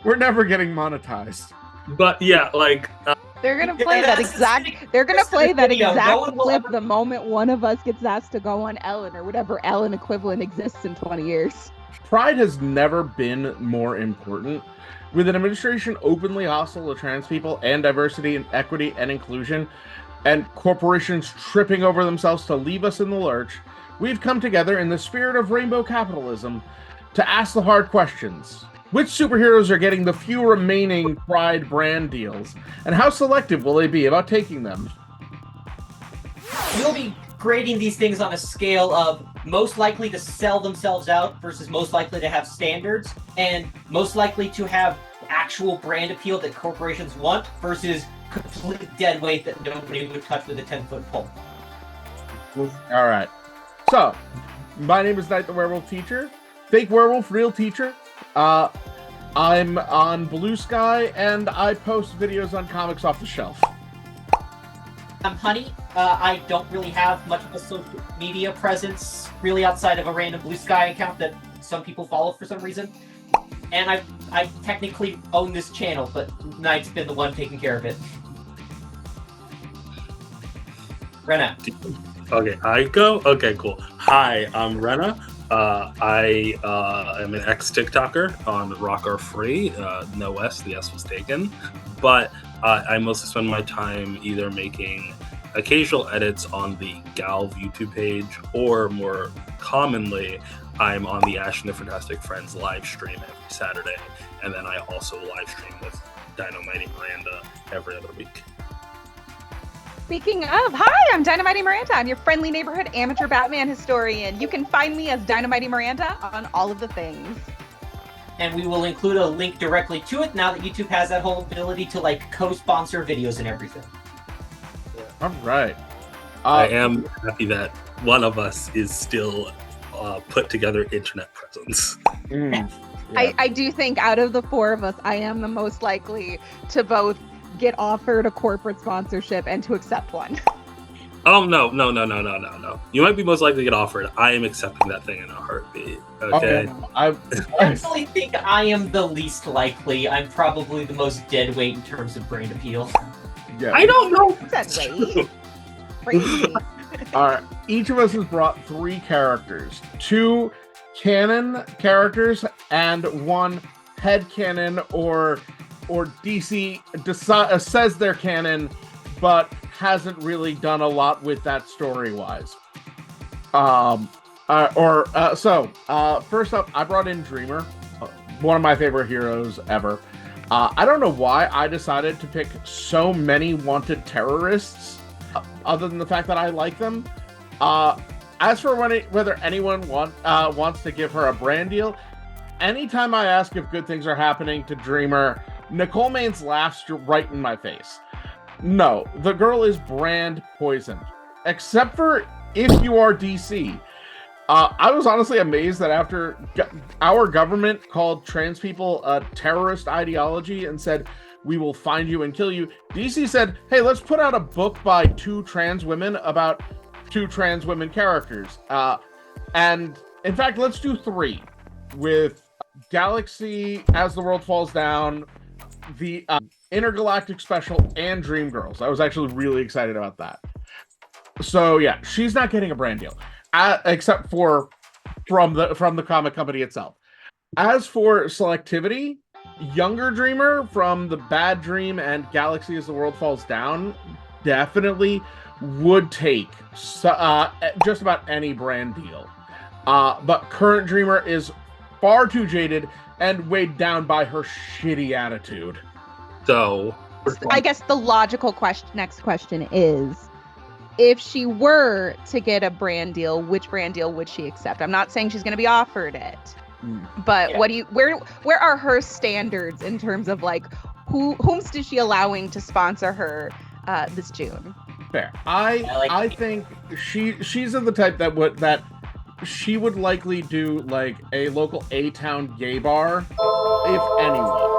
We're never getting monetized. But yeah, like they're gonna play that exact. They're gonna play that exact clip the moment one of us gets asked to go on Ellen or whatever Ellen equivalent exists in 20 years. Pride has never been more important. With an administration openly hostile to trans people and diversity and equity and inclusion, and corporations tripping over themselves to leave us in the lurch, we've come together in the spirit of rainbow capitalism to ask the hard questions. Which superheroes are getting the few remaining Pride brand deals, and how selective will they be about taking them? We'll be grading these things on a scale of most likely to sell themselves out versus most likely to have standards, and most likely to have actual brand appeal that corporations want versus complete dead weight that nobody would touch with a 10-foot pole. All right. So, my name is Knight the Werewolf Teacher. Fake werewolf, real teacher. I'm on Blue Sky, and I post videos on Comics Off the Shelf. I'm Honey. I don't really have much of a social media presence, really outside of a random Blue Sky account that some people follow for some reason. And I technically own this channel, but Knight's been the one taking care of it. Rena. Okay, I go? Okay, cool. Hi, I'm Rena. I am an ex-TikToker on RockRFree. No S, the S was taken. But I mostly spend my time either making occasional edits on the Galv YouTube page, or more commonly, I'm on the Ash and the Fantastic Friends live stream every Saturday. And then I also live stream with DinoMightyMiranda every other week. Speaking of, hi, I'm DinoMightyMiranda. I'm your friendly neighborhood amateur Batman historian. You can find me as DinoMightyMiranda on all of the things. And we will include a link directly to it now that YouTube has that whole ability to like co-sponsor videos and everything. All right. I am happy that one of us is still put together internet presence. Yeah. I do think out of the four of us, I am the most likely to both get offered a corporate sponsorship and to accept one. Oh, no. You might be most likely to get offered. I am accepting that thing in a heartbeat. Okay. I definitely think I am the least likely. I'm probably the most dead weight in terms of brand appeal. Yeah. I don't know. Dead weight. Crazy. All right. Each of us has brought 3 characters, 2 canon characters and 1 headcanon or DC says they're canon, but hasn't really done a lot with that story-wise. First up, I brought in Dreamer, one of my favorite heroes ever. I don't know why I decided to pick so many wanted terrorists, other than the fact that I like them. As for whether anyone wants to give her a brand deal, anytime I ask if good things are happening to Dreamer, Nicole Maines laughs right in my face. No, the girl is brand poisoned. Except for if you are DC. I was honestly amazed that after our government called trans people a terrorist ideology and said, we will find you and kill you, DC said, hey, let's put out a book by 2 trans women about 2 trans women characters. And in fact, let's do 3 with Galaxy As the World Falls Down, the Intergalactic Special, and Dreamgirls. I was actually really excited about that. So yeah, she's not getting a brand deal, except for from the comic company itself. As for selectivity, younger Dreamer from The Bad Dream and Galaxy As the World Falls Down definitely would take just about any brand deal. But current Dreamer is far too jaded and weighed down by her shitty attitude. So, I guess the logical next question is, if she were to get a brand deal, which brand deal would she accept? I'm not saying she's going to be offered it, but yeah. Where are her standards in terms of like whom's is she allowing to sponsor her this June? Fair. I think she's of the type that she would likely do like a local A-town gay bar, if anyone.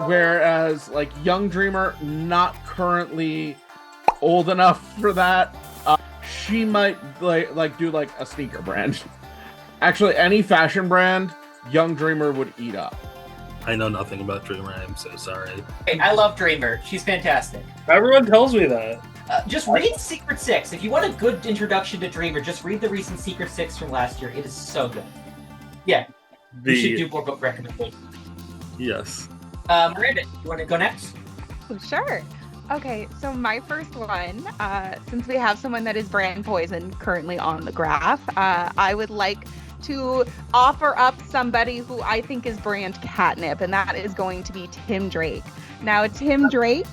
Whereas like young Dreamer, not currently old enough for that. She might like do like a sneaker brand. Actually, any fashion brand, young Dreamer would eat up. I know nothing about Dreamer. I'm so sorry. Hey, I love Dreamer. She's fantastic. Everyone tells me that. Just read Secret Six. If you want a good introduction to Dreamer, just read the recent Secret Six from last year. It is so good. Yeah. We should do more book recommendations. Yes. Miranda, you want to go next? Sure. Okay, so my first one, since we have someone that is brand poison currently on the graph, I would like to offer up somebody who I think is brand catnip, and that is going to be Tim Drake. Now, Tim Drake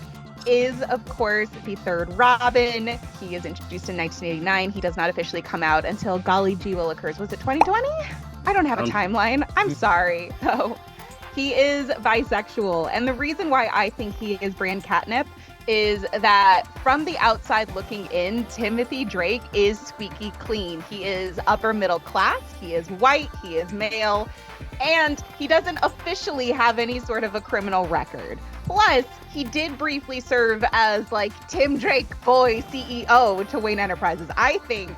is, of course, the third Robin. He is introduced in 1989. He does not officially come out until Golly Gee Will occurs. Was it 2020? I don't have a timeline. I'm sorry. So he is bisexual. And the reason why I think he is brand catnip is that from the outside looking in, Timothy Drake is squeaky clean. He is upper middle class. He is white. He is male. And he doesn't officially have any sort of a criminal record. Plus, he did briefly serve as like Tim Drake boy CEO to Wayne Enterprises. I think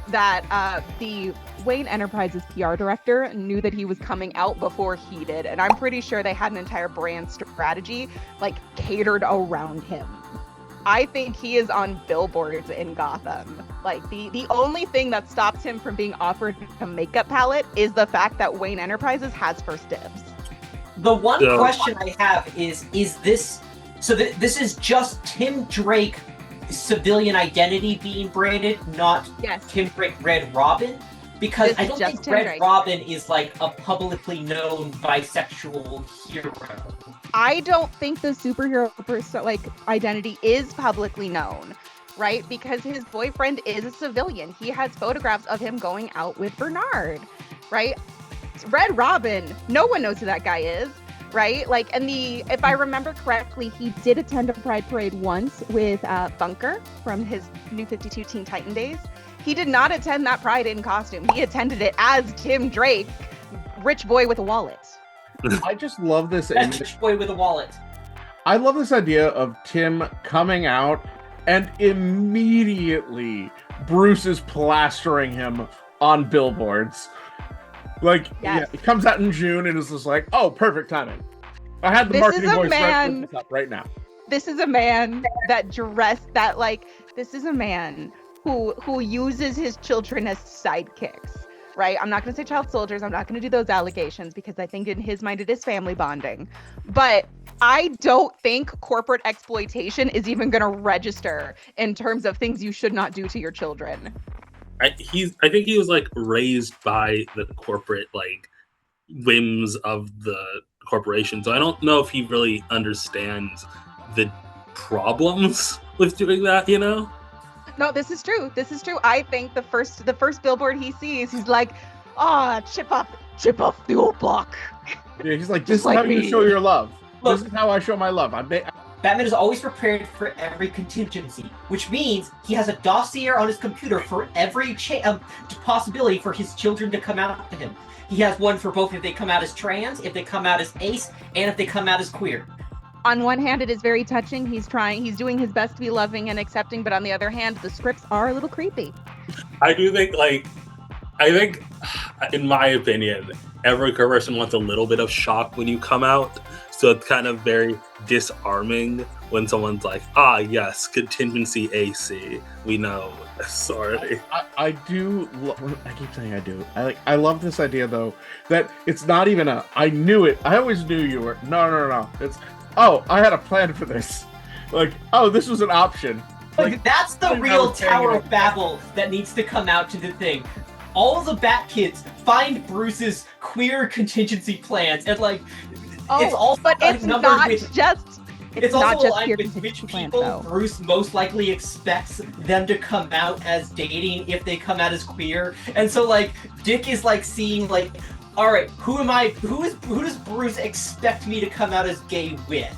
that the Wayne Enterprises PR director knew that he was coming out before he did. And I'm pretty sure they had an entire brand strategy like catered around him. I think he is on billboards in Gotham. Like the only thing that stops him from being offered a makeup palette is the fact that Wayne Enterprises has first dibs. The one question I have is this, so this is just Tim Drake civilian identity being branded, not Tim Drake Red Robin? Because I don't think Red Robin is like a publicly known bisexual hero. I don't think the superhero identity is publicly known, right? Because his boyfriend is a civilian. He has photographs of him going out with Bernard, right? Red Robin, no one knows who that guy is, right? Like, and if I remember correctly, he did attend a Pride Parade once with Bunker from his New 52 Teen Titan days. He did not attend that Pride in costume. He attended it as Tim Drake, rich boy with a wallet. I just love this. Rich boy with a wallet. I love this idea of Tim coming out and immediately Bruce is plastering him on billboards. Like, yeah, it comes out in June and is just like, oh, perfect timing. I had the marketing voice right now. This is a man that this is a man who uses his children as sidekicks, right? I'm not going to say child soldiers. I'm not going to do those allegations because I think in his mind it is family bonding. But I don't think corporate exploitation is even going to register in terms of things you should not do to your children. I think he was like raised by the corporate like whims of the corporation. So I don't know if he really understands the problems with doing that, you know? No, this is true. I think the first billboard he sees, he's like, chip off the old block. Yeah, he's like, this is how you show your love. Look, this is how I show my love. Batman is always prepared for every contingency, which means he has a dossier on his computer for every possibility for his children to come out to him. He has one for both if they come out as trans, if they come out as ace, and if they come out as queer. On one hand, it is very touching. He's doing his best to be loving and accepting, but on the other hand, the scripts are a little creepy. I think, in my opinion, every person wants a little bit of shock when you come out. So it's kind of very disarming when someone's like, yes, contingency AC. We know. Sorry. I do. I keep saying I do. I love this idea, though, that it's not even I knew it. I always knew you were. No. It's, I had a plan for this. Like, this was an option. Like that's the real Tower of Babel that needs to come out to the thing. All the Bat Kids find Bruce's queer contingency plans and like it's also but it's not just it's also aligned with which people Bruce most likely expects them to come out as dating if they come out as queer. And so like Dick is like seeing like, all right, who does Bruce expect me to come out as gay with?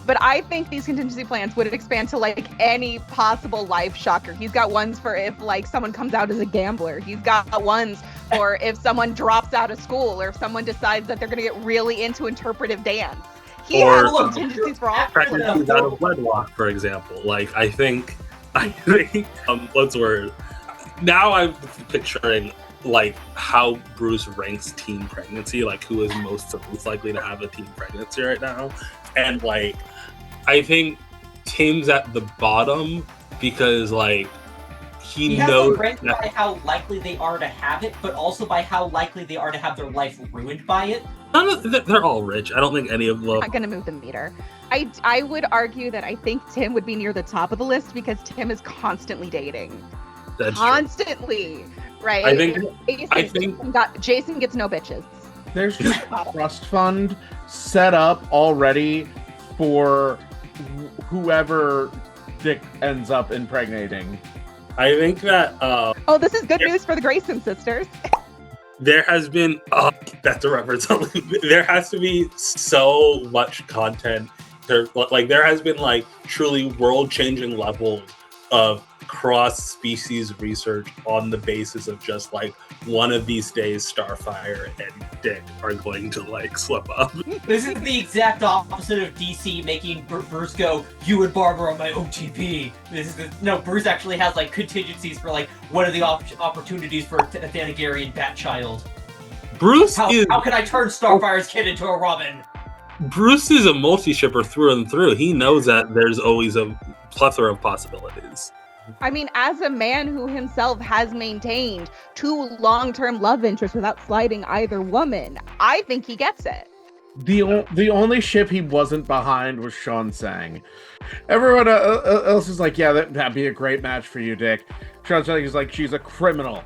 But I think these contingency plans would expand to like any possible life shocker. He's got ones for if like someone comes out as a gambler. He's got ones for if someone drops out of school or if someone decides that they're going to get really into interpretive dance. He has contingencies for all pregnancies out of wedlock, for example. Like I think what's the word? Now I'm picturing like how Bruce ranks teen pregnancy, like who is most likely to have a teen pregnancy right now. And like, I think Tim's at the bottom because like he has knows them ranked by how likely they are to have it, but also by how likely they are to have their life ruined by it. They're all rich. I don't think any of them. I'm not gonna move the meter. I would argue that I think Tim would be near the top of the list because Tim is constantly dating. That's constantly, true. right? I think Jason gets no bitches. There's just a trust fund set up already for whoever Dick ends up impregnating. I think that. Oh, this is good news for the Grayson sisters. There has been that's a reference. There has to be so much content. There has been like truly world-changing levels of cross-species research on the basis of just like one of these days Starfire and Dick are going to like slip up. This is the exact opposite of DC making Bruce go, "You and Barbara are my OTP." Bruce actually has like contingencies for like what are the opportunities for a Thanagarian Batchild. Bruce how can I turn Starfire's kid into a Robin? Bruce is a multi-shipper through and through. He knows that there's always a plethora of possibilities. I mean, as a man who himself has maintained 2 long-term love interests without slighting either woman, I think he gets it. The only ship he wasn't behind was Sean Sang. Everyone else is like, yeah, that'd be a great match for you, Dick. Sean Sang is like, she's a criminal.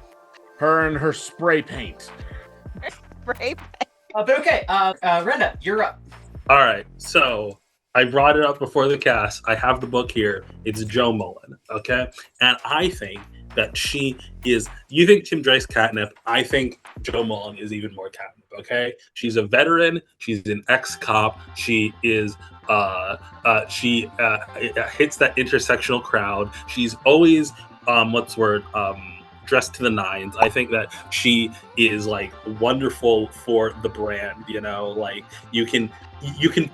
Her and her spray paint. Spray paint. But okay, Rena, you're up. All right, so I brought it up before the cast. I have the book here. It's Jo Mullein, okay? And I think that she is... You think Tim Drake's catnip. I think Jo Mullein is even more catnip, okay? She's a veteran. She's an ex-cop. She is... she hits that intersectional crowd. She's always... dressed to the nines. I think that she is like wonderful for the brand, you know, like you can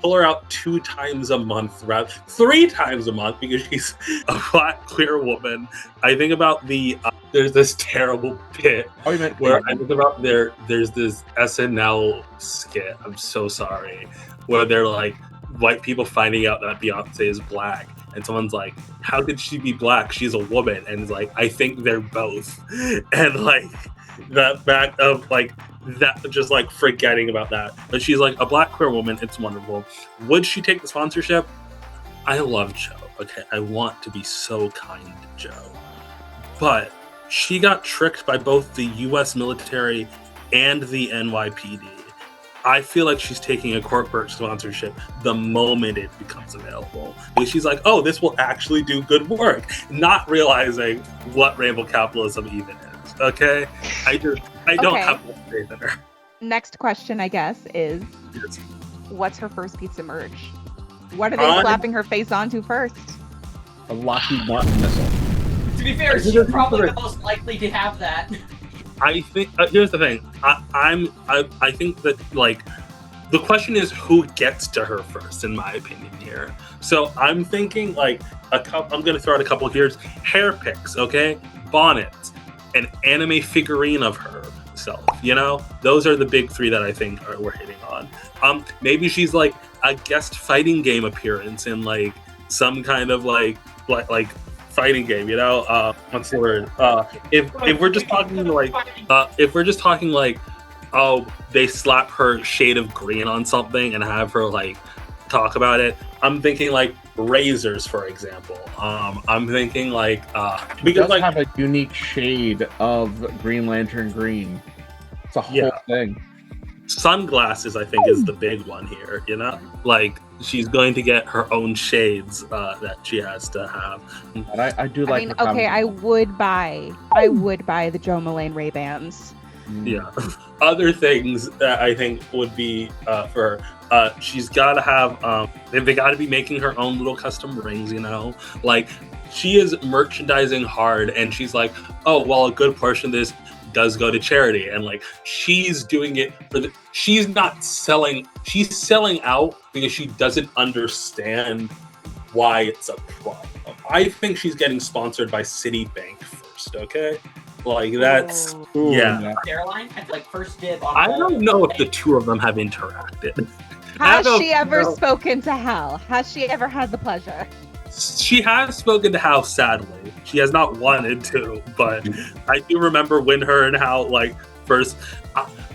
pull her out 2 times a month, rather 3 times a month, because she's a Black queer woman. I think about there's this terrible bit where I think about there's this SNL skit, I'm so sorry, where they're like white people finding out that Beyonce is Black. And someone's like, how could she be Black? She's a woman. And it's like, I think they're both. And like that back of like that, just like forgetting about that. But she's like a Black queer woman. It's wonderful. Would she take the sponsorship? I love Jo. Okay, I want to be so kind to Jo. But she got tricked by both the US military and the NYPD. I feel like she's taking a corporate sponsorship the moment it becomes available. Because she's like, oh, this will actually do good work, not realizing what rainbow capitalism even is. Okay? I don't have much faith in her. Next question, I guess, is Yes. What's her first piece of merch? What are they slapping her face onto first? A Lockheed Martin missile. To be fair, she's probably the most likely to have that. I think here's the thing. I think that like the question is who gets to her first, in my opinion here. So I'm thinking like I'm gonna throw out a couple here. Hair picks, okay, bonnets, an anime figurine of herself. You know, those are the big 3 that I think we're hitting on. Maybe she's like a guest fighting game appearance in like some kind of like fighting game, you know, what's the word? If we're just talking like, oh, they slap her shade of green on something and have her like talk about it. I'm thinking like razors, for example. I'm thinking like because like have a unique shade of Green Lantern green. It's a whole thing. Sunglasses, I think, is the big one here. You know, like she's going to get her own shades that she has to have. And I do like. I mean, okay, I would buy the Jo Mullein Ray-Bans. Yeah. Other things that I think would be for her, she's got to have. They got to be making her own little custom rings. You know, like she is merchandising hard, and she's like, oh, well, a good portion of this does go to charity, and like she's doing it for she's not selling, she's selling out because she doesn't understand why it's a problem. I think she's getting sponsored by Citibank first, okay? Like that's Ooh, yeah. Caroline, I feel like first dib on I all- don't know if the two of them have interacted. Has don't she ever know. spoken to Hal? Has she ever had the pleasure? She has spoken to Hal, sadly. She has not wanted to, but I do remember when her and Hal, like, first...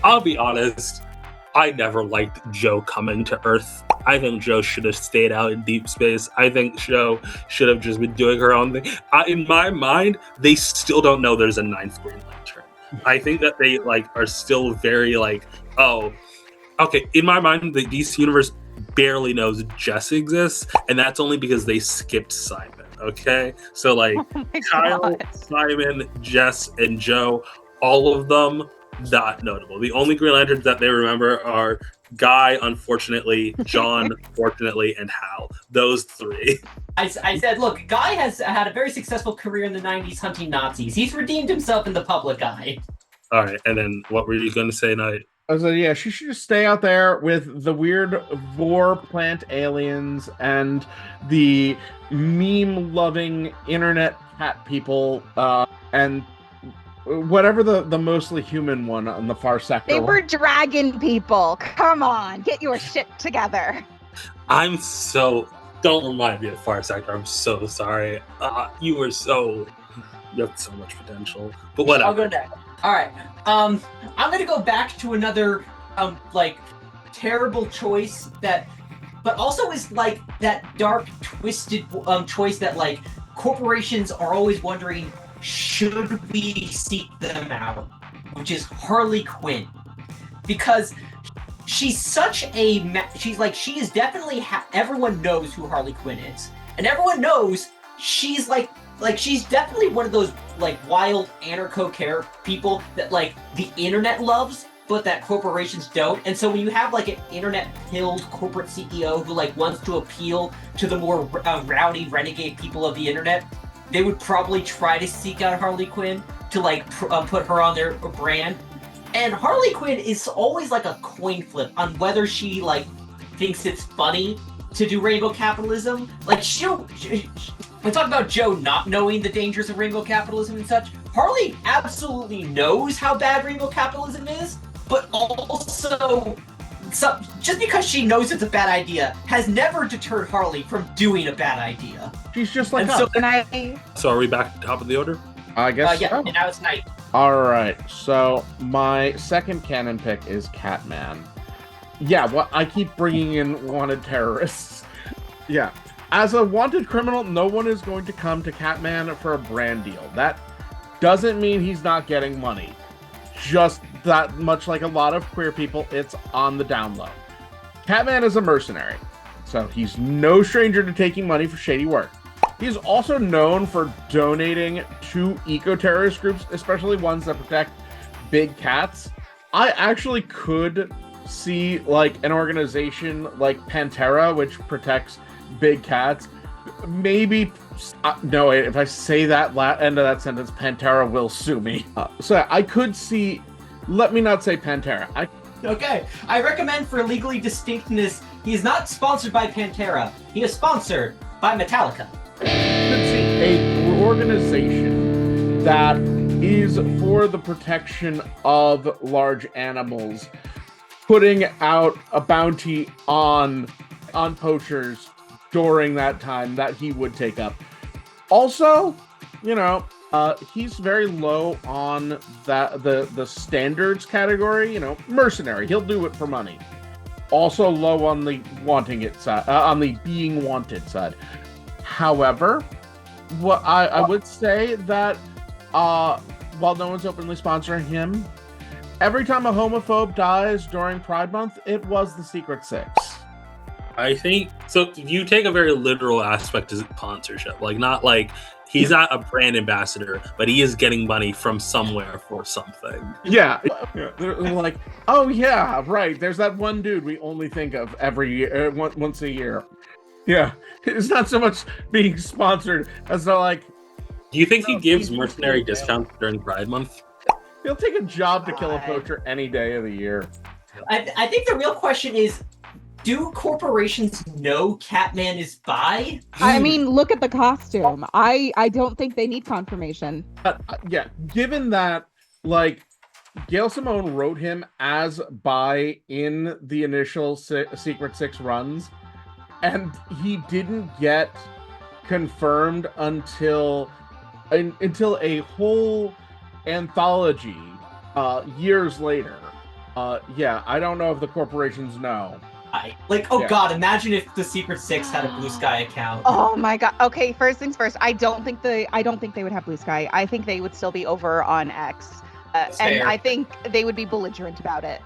I'll be honest, I never liked Joe coming to Earth. I think Joe should have stayed out in deep space. I think Joe should have just been doing her own thing. In my mind, they still don't know there's a ninth Green Lantern. I think that they, like, are still very, like, oh... Okay, in my mind, the DC Universe barely knows Jess exists, and that's only because they skipped Simon, okay? So, like, Oh my Kyle, God. Simon, Jess, and Joe, all of them, not notable. The only Green Lanterns that they remember are Guy, unfortunately, John, fortunately, and Hal. Those three. I said, look, Guy has had a very successful career in the 90s hunting Nazis. He's redeemed himself in the public eye. All right, and then what were you going to say, Knight? I was like, yeah, she should just stay out there with the weird vor plant aliens and the meme-loving internet cat people, and whatever the mostly human one on the far sector. They were dragon people. Come on, get your shit together. Don't remind me of Far Sector. I'm so sorry. You have so much potential. But whatever. I'll go next. All right. I'm gonna go back to another like terrible choice but also is like that dark, twisted choice that like corporations are always wondering, should we seek them out? Which is Harley Quinn, because she's such a she is definitely everyone knows who Harley Quinn is, and everyone knows she's like she's definitely one of those like wild anarcho-care people that like the internet loves, but that corporations don't. And so when you have like an internet-pilled corporate CEO who like wants to appeal to the more rowdy renegade people of the internet, they would probably try to seek out Harley Quinn to like put her on their brand. And Harley Quinn is always like a coin flip on whether she like thinks it's funny to do rainbow capitalism. Like we talk about Joe not knowing the dangers of rainbow capitalism and such. Harley absolutely knows how bad rainbow capitalism is, but also just because she knows it's a bad idea has never deterred Harley from doing a bad idea. She's just like And us. so- Can I? So are we back at the top of the order? I guess yeah, so. and now it's night. All right, so my second canon pick is Catman. Yeah, well, I keep bringing in wanted terrorists. Yeah. As a wanted criminal, no one is going to come to Catman for a brand deal. That doesn't mean he's not getting money. Just that much like a lot of queer people, it's on the down low. Catman is a mercenary, so he's no stranger to taking money for shady work. He's also known for donating to eco-terrorist groups, especially ones that protect big cats. I actually could see like an organization like Pantera, which protects big cats. Maybe no, if I say that end of that sentence, Pantera will sue me. So I could see. Let me not say Pantera. Okay, I recommend for legally distinctness, he is not sponsored by Pantera. He is sponsored by Metallica. Could see a organization that is for the protection of large animals, putting out a bounty on poachers during that time that he would take up. Also, he's very low on the standards category. Mercenary. He'll do it for money. Also low on the wanting it side, on the being wanted side. However, what I would say that while no one's openly sponsoring him, every time a homophobe dies during Pride Month, it was the Secret Six. I think so. You take a very literal aspect to sponsorship, like not like he's not a brand ambassador, but he is getting money from somewhere for something. Yeah. They're like, oh yeah, right. There's that one dude we only think of every year, once a year. Yeah, it's not so much being sponsored as they're like. Do you think he gives mercenary discounts during Pride Month? He'll take a job to kill a poacher any day of the year. I think the real question is, do corporations know Catman is bi? I mean, look at the costume. I don't think they need confirmation. Yeah, given that, like, Gail Simone wrote him as bi in the initial Secret Six runs, and he didn't get confirmed until a whole anthology years later. Yeah, I don't know if the corporations know. God, imagine if the Secret Six had a Blue Sky account. Oh my god. Okay, first things first. I don't think they would have Blue Sky. I think they would still be over on X. And I think they would be belligerent about it.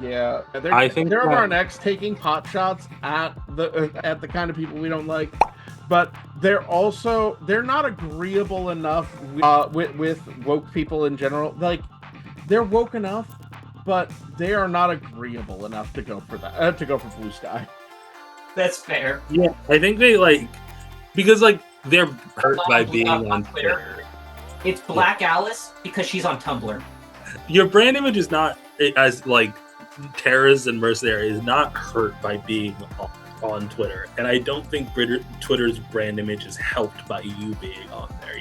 Yeah, they're over on X taking pot shots at the kind of people we don't like, but they're not agreeable enough with woke people in general. Like, they're woke enough, but they are not agreeable enough to go for that. To go for Blue Sky. That's fair. Yeah, I think they because they're hurt by being on Twitter. It's Black Alice because she's on Tumblr. Your brand image is not as terrorist and mercenary is not hurt by being on Twitter, and I don't think Twitter's brand image is helped by you being on there.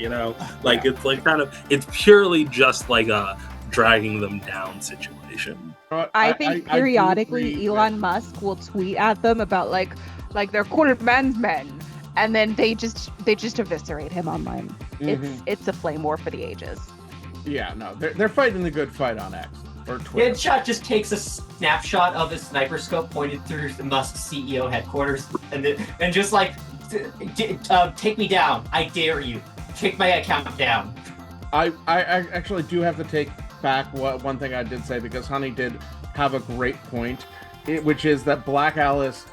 It's purely just a dragging them down situation. I think periodically Elon Musk will tweet at them about like they're quarter man's men, and then they just eviscerate him online. Mm-hmm. It's a flame war for the ages. Yeah, no, they're fighting the good fight on X or Twitter. Headshot just takes a snapshot of his sniper scope pointed through the Musk CEO headquarters, and just take me down. I dare you. Take my account down. I actually do have to take back one thing I did say, because Honey did have a great point, which is that Black Alice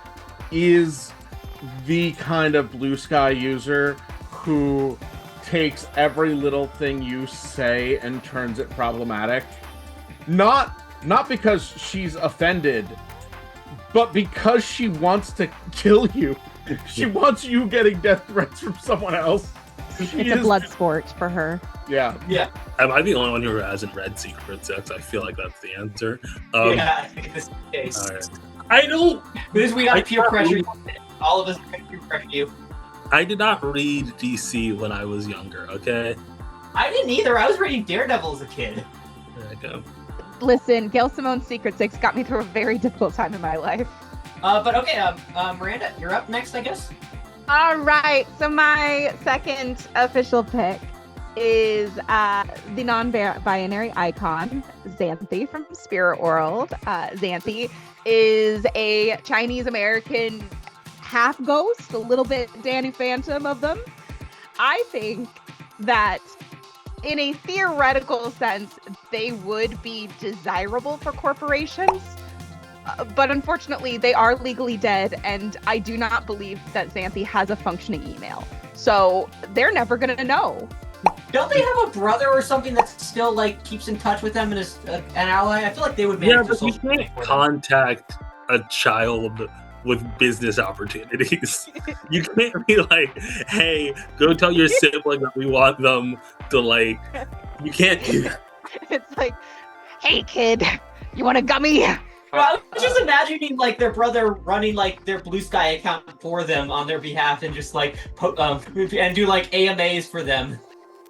is the kind of Blue Sky user who takes every little thing you say and turns it problematic. Not because she's offended, but because she wants to kill you. She wants you getting death threats from someone else. It's a blood sport for her. Yeah. Am I the only one who hasn't read Secret Six? I feel like that's the answer. I think this is the case. Right. I don't. Because we got peer pressure. All of us peer pressure you. I did not read DC when I was younger. Okay. I didn't either. I was reading Daredevil as a kid. There I go. Listen, Gail Simone's Secret Six got me through a very difficult time in my life. But okay, Miranda, you're up next, I guess. All right. So my second official pick is the non-binary icon, Xanthi from Spirit World. Xanthi is a Chinese-American half ghost, a little bit Danny Phantom of them. I think that in a theoretical sense, they would be desirable for corporations. But unfortunately, they are legally dead, and I do not believe that Xanthi has a functioning email. So they're never going to know. Don't they have a brother or something that still keeps in touch with them and is an ally? I feel like they would manage but you can't contact a child with business opportunities. You can't be hey, go tell your sibling that we want them to you can't do that. It's hey kid, you want a gummy? I was just imagining their brother running their Blue Sky account for them on their behalf and just and do AMAs for them.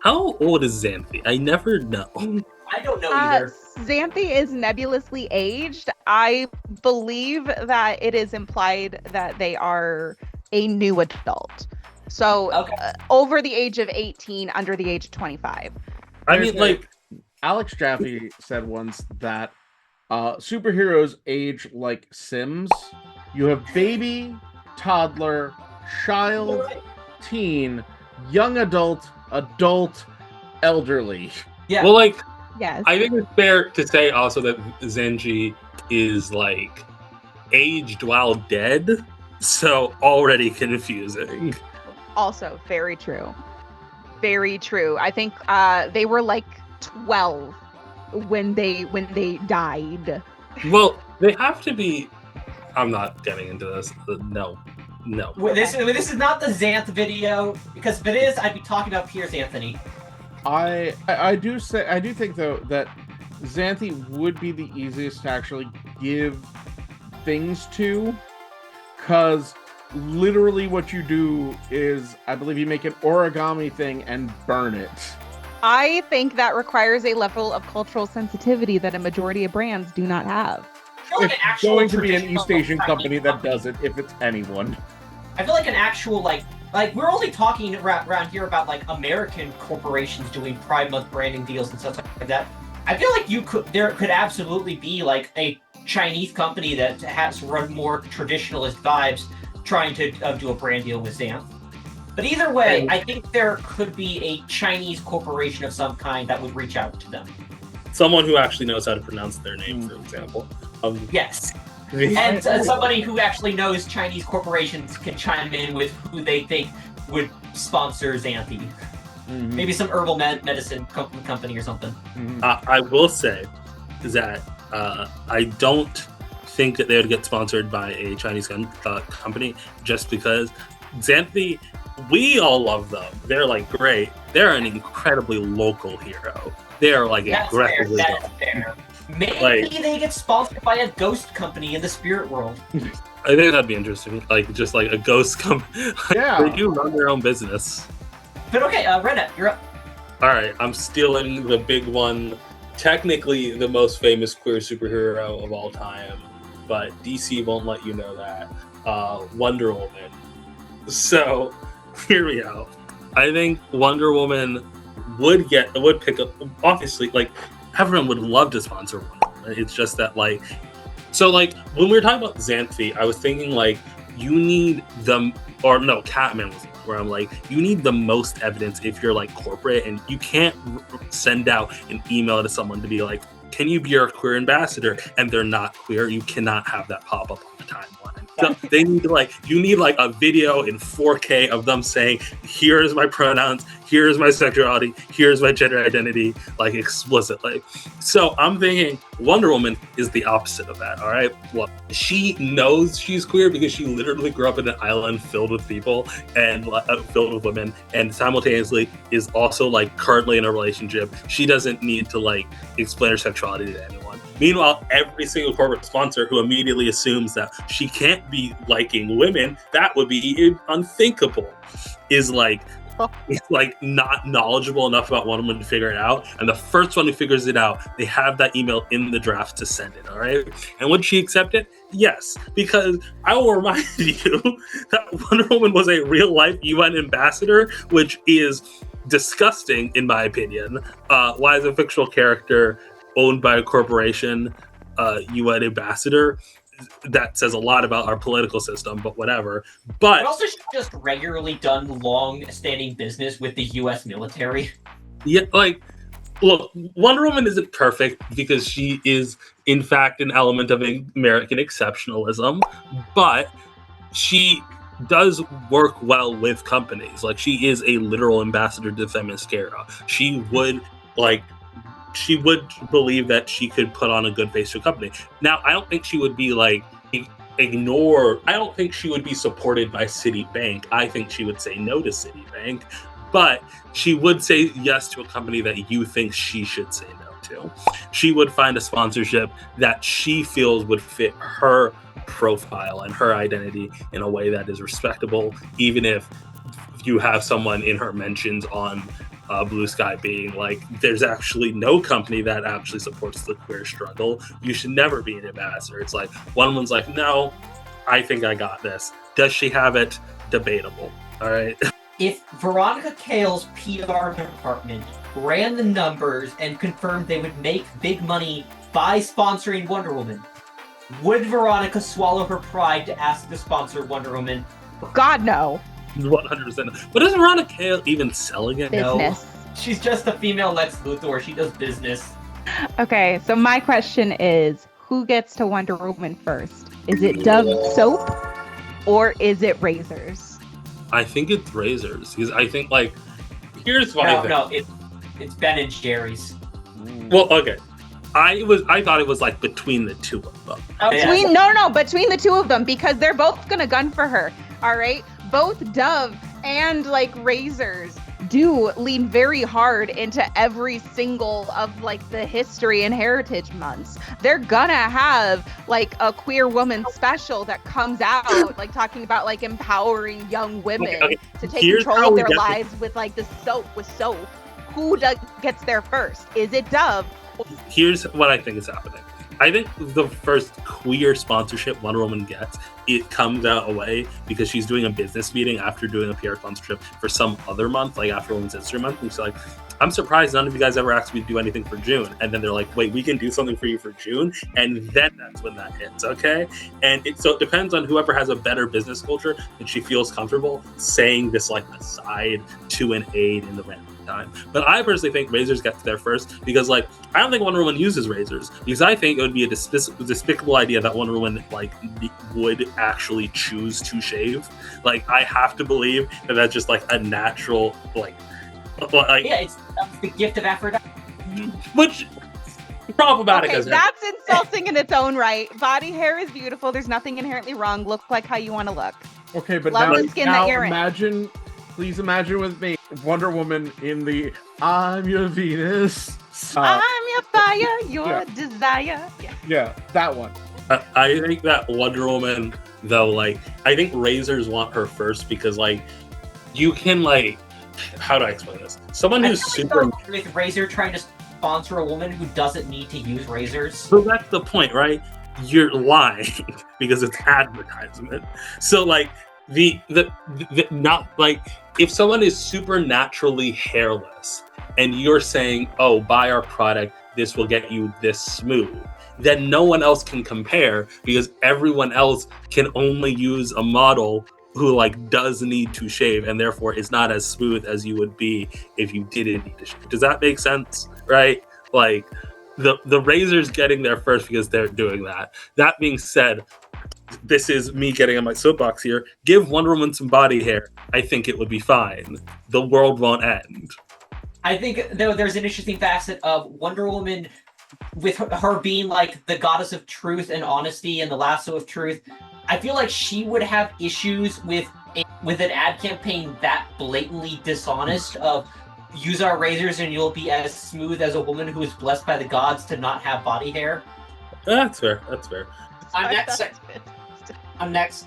How old is Xanthi? I never know. I don't know either. Xanthi is nebulously aged. I believe that it is implied that they are a new adult. So over the age of 18, under the age of 25. I mean, Alex Jaffe said once that superheroes age like Sims. You have baby, toddler, child, teen, young adult, elderly. Yeah. Well, yes. I think it's fair to say also that Zenji is aged while dead, so already confusing. Also, very true. Very true. I think they were 12 when they died. Well, they have to be. I'm not getting into this. No. This is not the Xanth video, because if it is, I'd be talking about Piers Anthony. I do think though that Xanthi would be the easiest to actually give things to, because literally what you do is, I believe you make an origami thing and burn it. I think that requires a level of cultural sensitivity that a majority of brands do not have. Like It's going to be an East Asian company that does it, if it's anyone. I feel like an actual, like we're only talking around here about, like, American corporations doing Pride Month branding deals and stuff like that. I feel like there could absolutely be, like, a Chinese company that has run more traditionalist vibes trying to do a brand deal with Xanth. But either way, I think there could be a Chinese corporation of some kind that would reach out to them. Someone who actually knows how to pronounce their name, for example. Yes. And somebody who actually knows Chinese corporations can chime in with who they think would sponsor Xanthi. Mm-hmm. Maybe some herbal medicine company or something. Mm-hmm. I will say that I don't think that they would get sponsored by a Chinese company just because Xanthi, we all love them. They're like great. They're an incredibly local hero. They are like aggressively. That's fair. Maybe they get sponsored by a ghost company in the spirit world. I think that'd be interesting. Like just like a ghost company. Yeah. They do run their own business. But okay, Rena, you're up. All right, I'm stealing the big one. Technically, the most famous queer superhero of all time, but DC won't let you know that. Wonder Woman. So, hear me out. I think Wonder Woman would pick up. Obviously, like everyone would love to sponsor Wonder Woman. It's just that, like, so like when we were talking about Xanthi, I was thinking like you need Catman was where I'm like, you need the most evidence if you're like corporate, and you can't send out an email to someone to be like, can you be our queer ambassador? And they're not queer. You cannot have that pop up on the timeline. So they need you need a video in 4K of them saying, here's my pronouns, here's my sexuality, here's my gender identity, like explicitly. So I'm thinking Wonder Woman is the opposite of that, all right? Well, she knows she's queer because she literally grew up in an island filled with people and filled with women, and simultaneously is also like currently in a relationship. She doesn't need to explain her sexuality to anyone. Meanwhile, every single corporate sponsor who immediately assumes that she can't be liking women, that would be unthinkable, is not knowledgeable enough about Wonder Woman to figure it out. And the first one who figures it out, they have that email in the draft to send it, all right? And would she accept it? Yes, because I will remind you that Wonder Woman was a real-life UN ambassador, which is disgusting, in my opinion. Why is a fictional character owned by a corporation UN ambassador? That says a lot about our political system, but whatever. But also, she's just regularly done long-standing business with the U.S. military. Yeah, look, Wonder Woman isn't perfect because she is, in fact, an element of American exceptionalism, but she does work well with companies. She is a literal ambassador to Themyscira. She would believe that she could put on a good face to a company. Now, I don't think she would be I don't think she would be supported by Citibank. I think she would say no to Citibank, but she would say yes to a company that you think she should say no to. She would find a sponsorship that she feels would fit her profile and her identity in a way that is respectable, even if you have someone in her mentions on Blue Sky being there's actually no company that actually supports the queer struggle. You should never be an ambassador. It's one one's no, I think I got this. Does she have it? Debatable. All right. If Veronica Cale's PR department ran the numbers and confirmed they would make big money by sponsoring Wonder Woman, would Veronica swallow her pride to ask to sponsor Wonder Woman? God, no. 100%. But is Veronica Cale even selling it? Business. No. She's just a female Lex Luthor. She does business. Okay, so my question is, who gets to Wonder Woman first? Is it Dove soap or is it razors? I think it's razors. Because I think here's why. No, it's Ben and Jerry's. Well, okay. I thought it was between the two of them. Between the two of them, because they're both gonna gun for her. All right, both Dove and razors do lean very hard into every single of like the history and heritage months. They're gonna have like a queer woman special that comes out like talking about like empowering young women to take control of their lives with like the soap. Who gets there first? Is it Dove? Here's what I think is happening. I think the first queer sponsorship Wonder Woman gets, it comes out away because she's doing a business meeting after doing a PR sponsorship for some other month, like after Women's History Month. And she's like, I'm surprised none of you guys ever asked me to do anything for June. And then they're like, wait, we can do something for you for June? And then that's when that hits, okay? And so it depends on whoever has a better business culture and she feels comfortable saying this like aside to an aid in the random time. But I personally think razors get there first because like I don't think Wonder Woman uses razors because I think it would be a despicable idea that Wonder Woman like would actually choose to shave. Like I have to believe that that's just like a natural like yeah, it's the gift of Aphrodite. Which problematic as that's insulting in its own right. Body hair is beautiful. There's nothing inherently wrong. Look like how you want to look. Okay, but love the skin that you're in. Please imagine with me Wonder Woman in the I'm your Venus. I'm your fire, your desire. Yeah, that one. I think that Wonder Woman, though, like, I think razors want her first because, like, you can, like, how do I explain this? Someone who's super... with razor trying to sponsor a woman who doesn't need to use razors. So that's the point, right? You're lying because it's advertisement. So, like, the not, like, if someone is supernaturally hairless and you're saying, oh, buy our product, this will get you this smooth, then no one else can compare because everyone else can only use a model who like does need to shave and therefore is not as smooth as you would be if you didn't need to shave. Does that make sense? Right? Like the razor's getting there first because they're doing that. That being said, this is me getting on my soapbox here. Give Wonder Woman some body hair. I think it would be fine. The world won't end. I think though there's an interesting facet of Wonder Woman with her being like the goddess of truth and honesty and the lasso of truth. I feel like she would have issues with an ad campaign that blatantly dishonest of use our razors and you'll be as smooth as a woman who is blessed by the gods to not have body hair. That's fair. That's fair. I'm next.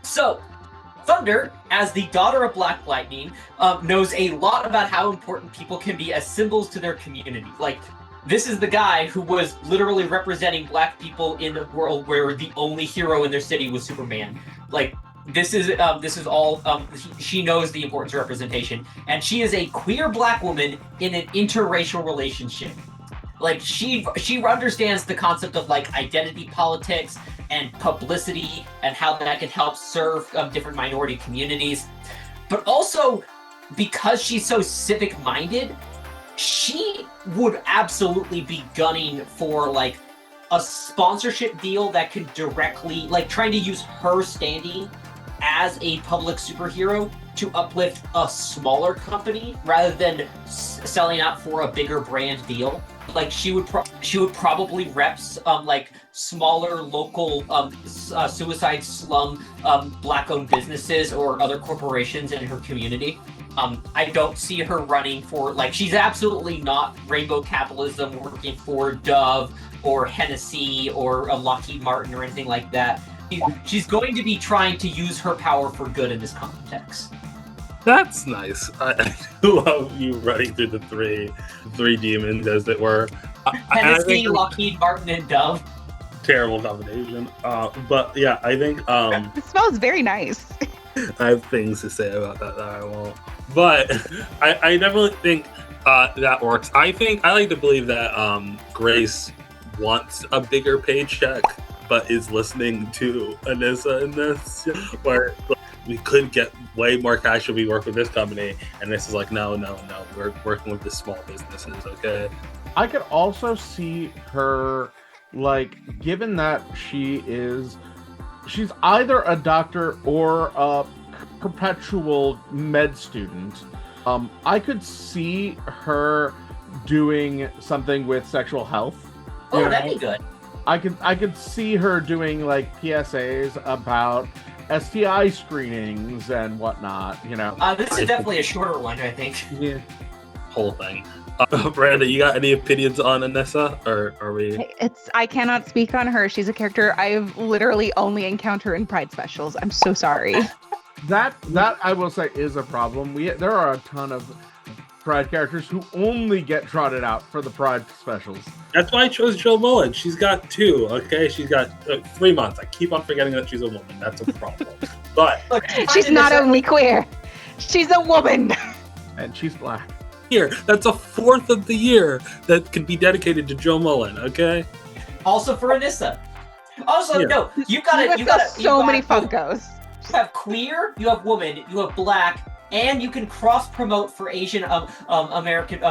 So, Thunder, as the daughter of Black Lightning, knows a lot about how important people can be as symbols to their community. Like, this is the guy who was literally representing black people in a world where the only hero in their city was Superman. Like, this is all, she knows the importance of representation. And she is a queer black woman in an interracial relationship. Like, she understands the concept of, like, identity politics and publicity and how that can help serve different minority communities. But also, because she's so civic-minded, she would absolutely be gunning for, like, a sponsorship deal that could directly, like, trying to use her standing as a public superhero to uplift a smaller company rather than selling out for a bigger brand deal. Like, she would probably rep like smaller local suicide slum black-owned businesses or other corporations in her community. I don't see her running for, like, she's absolutely not rainbow capitalism working for Dove or Hennessy or Lockheed Martin or anything like that. She's going to be trying to use her power for good in this context. That's nice. I love you running through the three demons, as it were. Hennessy, Lockheed Martin, and Dove. Terrible combination. But yeah, I think it smells very nice. I have things to say about that I won't. But I definitely think that works. I like to believe that Grace wants a bigger paycheck, but is listening to Anissa in this, where we could get way more cash if we work with this company, and this is like, no, we're working with the small businesses, okay? I could also see her, like, given that she's either a doctor or a perpetual med student, I could see her doing something with sexual health. Oh, that'd be good. I could see her doing, like, PSAs about STI screenings and whatnot, you know. This is definitely a shorter one, I think. Yeah. Whole thing. Miranda, you got any opinions on Anissa, or are we? I cannot speak on her. She's a character I've literally only encountered in Pride specials. I'm so sorry. That I will say is a problem. There are a ton of Pride characters who only get trotted out for the Pride specials. That's why I chose Jill Mullen. She's got 2. Okay, she's got 3 months. I keep on forgetting that she's a woman. That's a problem. But Look, She's not only queer. She's a woman. And she's black. here, that's a fourth of the year that could be dedicated to Jill Mullen. Okay. Also for Anissa. Also, Yeah. no, you got so many Funkos. You have queer, you have woman, you have black, and you can cross promote for Asian American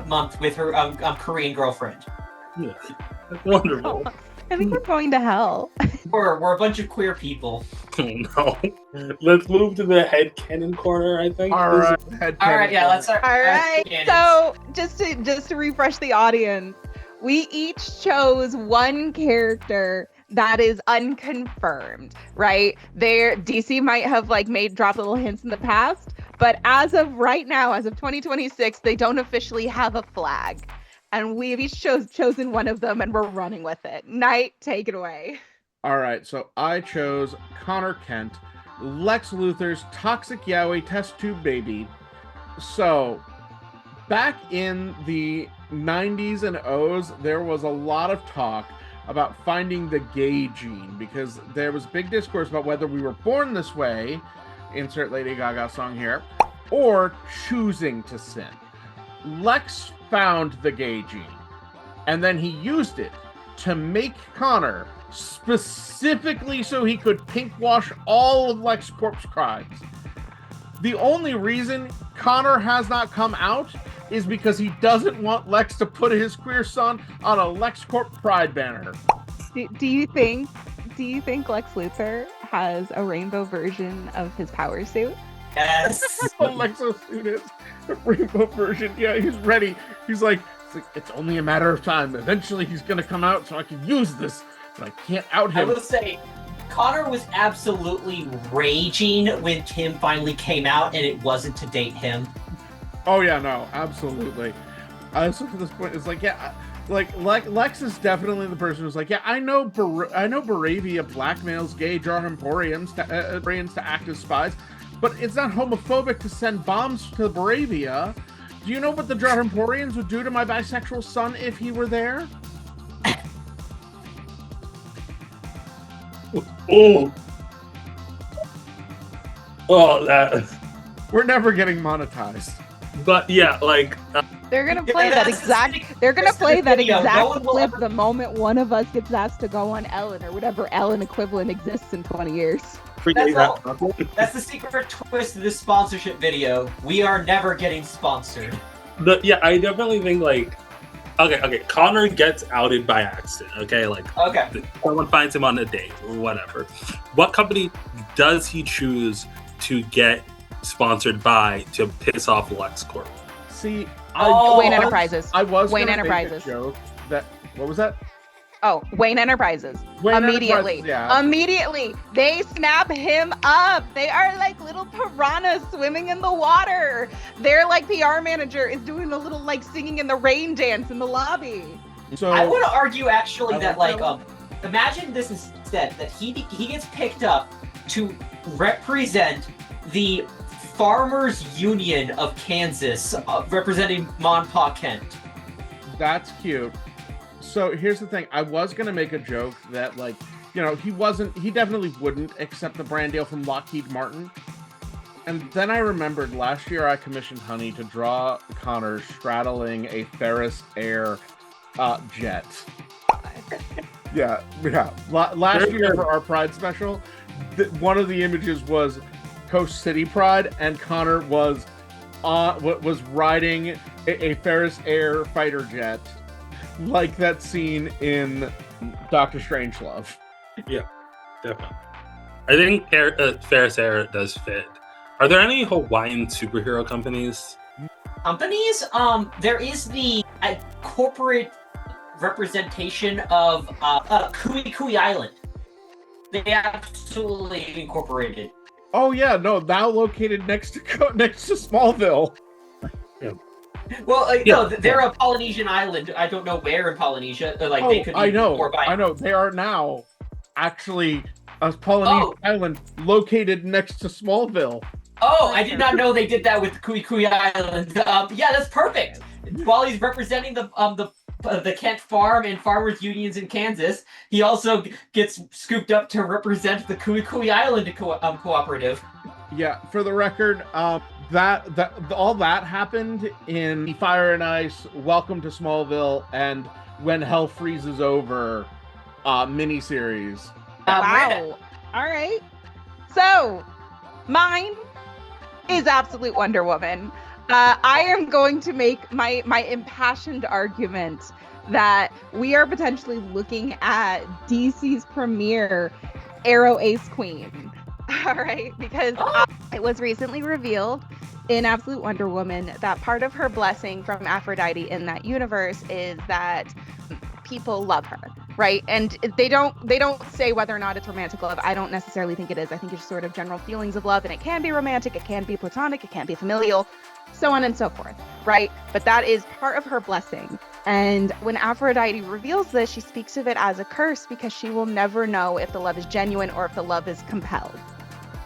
month with her Korean girlfriend. Yeah, that's wonderful. I think we're going to hell. We're a bunch of queer people. Oh, no. Let's move to the headcanon corner, I think. All right, Yeah, let's start. All right. So just to refresh the audience, we each chose one character that is unconfirmed, right? DC might have drop little hints in the past, but as of right now, as of 2026, they don't officially have a flag. And we've each chosen one of them, and we're running with it. Knight, take it away. All right, so I chose Connor Kent, Lex Luthor's toxic yaoi test tube baby. So, back in the 90s and O's, there was a lot of talk about finding the gay gene, because there was big discourse about whether we were born this way, insert Lady Gaga song here, or choosing to sin. Lex found the gay gene, and then he used it to make Connor specifically so he could pinkwash all of LexCorp's crimes. The only reason Connor has not come out is because he doesn't want Lex to put his queer son on a LexCorp pride banner. Do you think Lex Luthor has a rainbow version of his power suit? Yes. Lex's suit is a rainbow version. Yeah, he's ready. He's like, it's only a matter of time. Eventually he's gonna come out so I can use this, but I can't out him. I will say, Connor was absolutely raging when Tim finally came out, and it wasn't to date him. Oh yeah, no, absolutely. So at this point, it's like, yeah, like Lex is definitely the person who's like, yeah, I know Baravia blackmails gay Jar Emporiums to act as spies, but it's not homophobic to send bombs to Baravia. Do you know what the Jar Emporians would do to my bisexual son if he were there? That. We're never getting monetized. But yeah, they're gonna play that exact clip the moment one of us gets asked to go on Ellen or whatever Ellen equivalent exists in 20 years. That's the secret twist of this sponsorship video. We are never getting sponsored. I definitely think okay, Connor gets outed by accident. Okay, someone finds him on a date or whatever. What company does he choose to get sponsored by to piss off LexCorp? See, Wayne Enterprises. I was Wayne gonna Enterprises. Make a joke that what was that? Oh, Wayne Enterprises. Immediately. Yeah. Immediately. They snap him up. They are like little piranhas swimming in the water. Their PR manager is doing a little singing in the rain dance in the lobby. So I want to argue actually that imagine this instead, that he gets picked up to represent the Farmers Union of Kansas, representing Mon Pa Kent. That's cute. So here's the thing. I was going to make a joke that, he definitely wouldn't accept the brand deal from Lockheed Martin. And then I remembered last year I commissioned Honey to draw Connor straddling a Ferris Air jet. Yeah. Last year for our Pride special, one of the images was Coast City Pride, and Connor was riding a Ferris Air fighter jet, like that scene in Doctor Strangelove. Yeah, definitely. I think Ferris Air does fit. Are there any Hawaiian superhero companies? There is the corporate representation of Kui Kui Island. They absolutely incorporated. Oh yeah, no, now located next to Smallville. Well, no, they're a Polynesian island. I don't know where in Polynesia. Like they could be I know. nearby. I know. They are now actually a Polynesian island located next to Smallville. Oh, I did not know they did that with Kui Kui Island. Yeah, that's perfect. While he's representing the Kent Farm and Farmers Unions in Kansas, he also gets scooped up to represent the Kui Kui Island cooperative. Yeah, for the record, that all that happened in Fire and Ice, Welcome to Smallville, and When Hell Freezes Over miniseries. Wow. All right. So, mine is Absolute Wonder Woman. I am going to make my impassioned argument that we are potentially looking at DC's premier Arrow Ace Queen. All right, because it was recently revealed in Absolute Wonder Woman that part of her blessing from Aphrodite in that universe is that people love her, right? And they don't say whether or not it's romantic love. I don't necessarily think it is. I think it's sort of general feelings of love, and it can be romantic, it can be platonic, it can be familial, so on and so forth, right? But that is part of her blessing. And when Aphrodite reveals this, she speaks of it as a curse because she will never know if the love is genuine or if the love is compelled,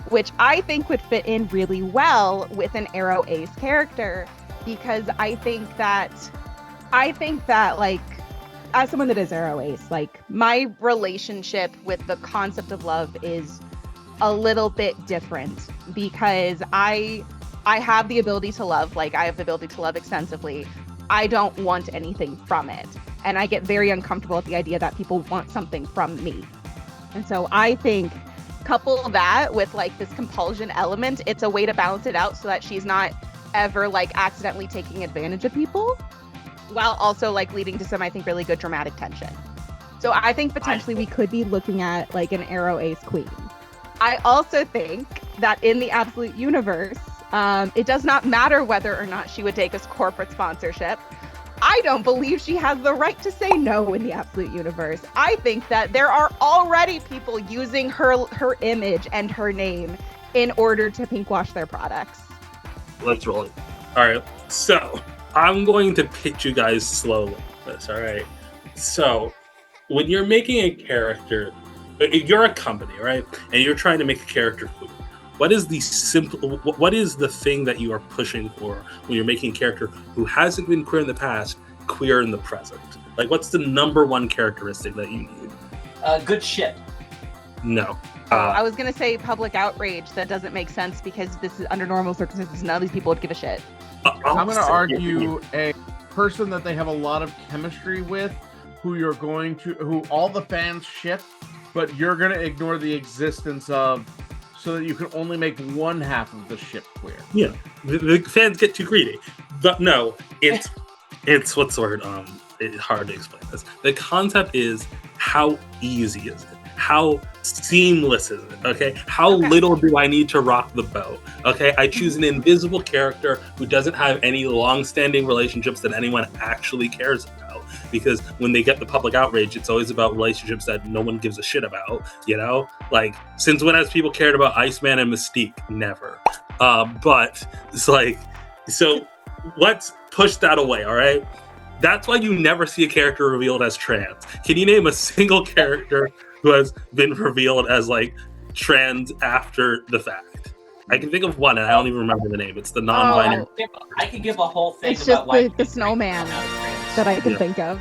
which I think would fit in really well with an Arrow Ace character, because I think that like, as someone that is Arrow Ace, like, my relationship with the concept of love is a little bit different, because I have the ability to love, like, I have the ability to love extensively. I don't want anything from it. And I get very uncomfortable at the idea that people want something from me. And so I think, couple that with like this compulsion element, it's a way to balance it out so that she's not ever like accidentally taking advantage of people, while also like leading to some, I think, really good dramatic tension. So I think potentially we could be looking at like an Arrow Ace Queen. I also think that in the Absolute universe, it does not matter whether or not she would take us corporate sponsorship. I don't believe she has the right to say no in the Absolute universe. I think that there are already people using her image and her name in order to pinkwash their products. Let's roll it. All right. So I'm going to pitch you guys slowly. That's all right. So when you're making a character, you're a company, right? And you're trying to make a character who? What is the thing that you are pushing for when you're making a character who hasn't been queer in the past, queer in the present? Like, what's the number one characteristic that you need? Good shit. No. I was going to say public outrage. That doesn't make sense because this is under normal circumstances. None of these people would give a shit. I'm going to argue a person that they have a lot of chemistry with, who all the fans ship, but you're going to ignore the existence of, so that you can only make one half of the ship queer. Yeah, the fans get too greedy. But no, it's what's the word? It's hard to explain this. The concept is, how easy is it? How seamless is it? Okay, how little do I need to rock the boat? Okay, I choose an invisible character who doesn't have any long-standing relationships that anyone actually cares about. Because when they get the public outrage, it's always about relationships that no one gives a shit about, you know? Like, since when has people cared about Iceman and Mystique? Never. But it's like, so let's push that away, all right? That's why you never see a character revealed as trans. Can you name a single character who has been revealed as, like, trans after the fact? I can think of one, and I don't even remember the name. It's the non-binary. I could give a whole thing it's about just the snowman that I can think of.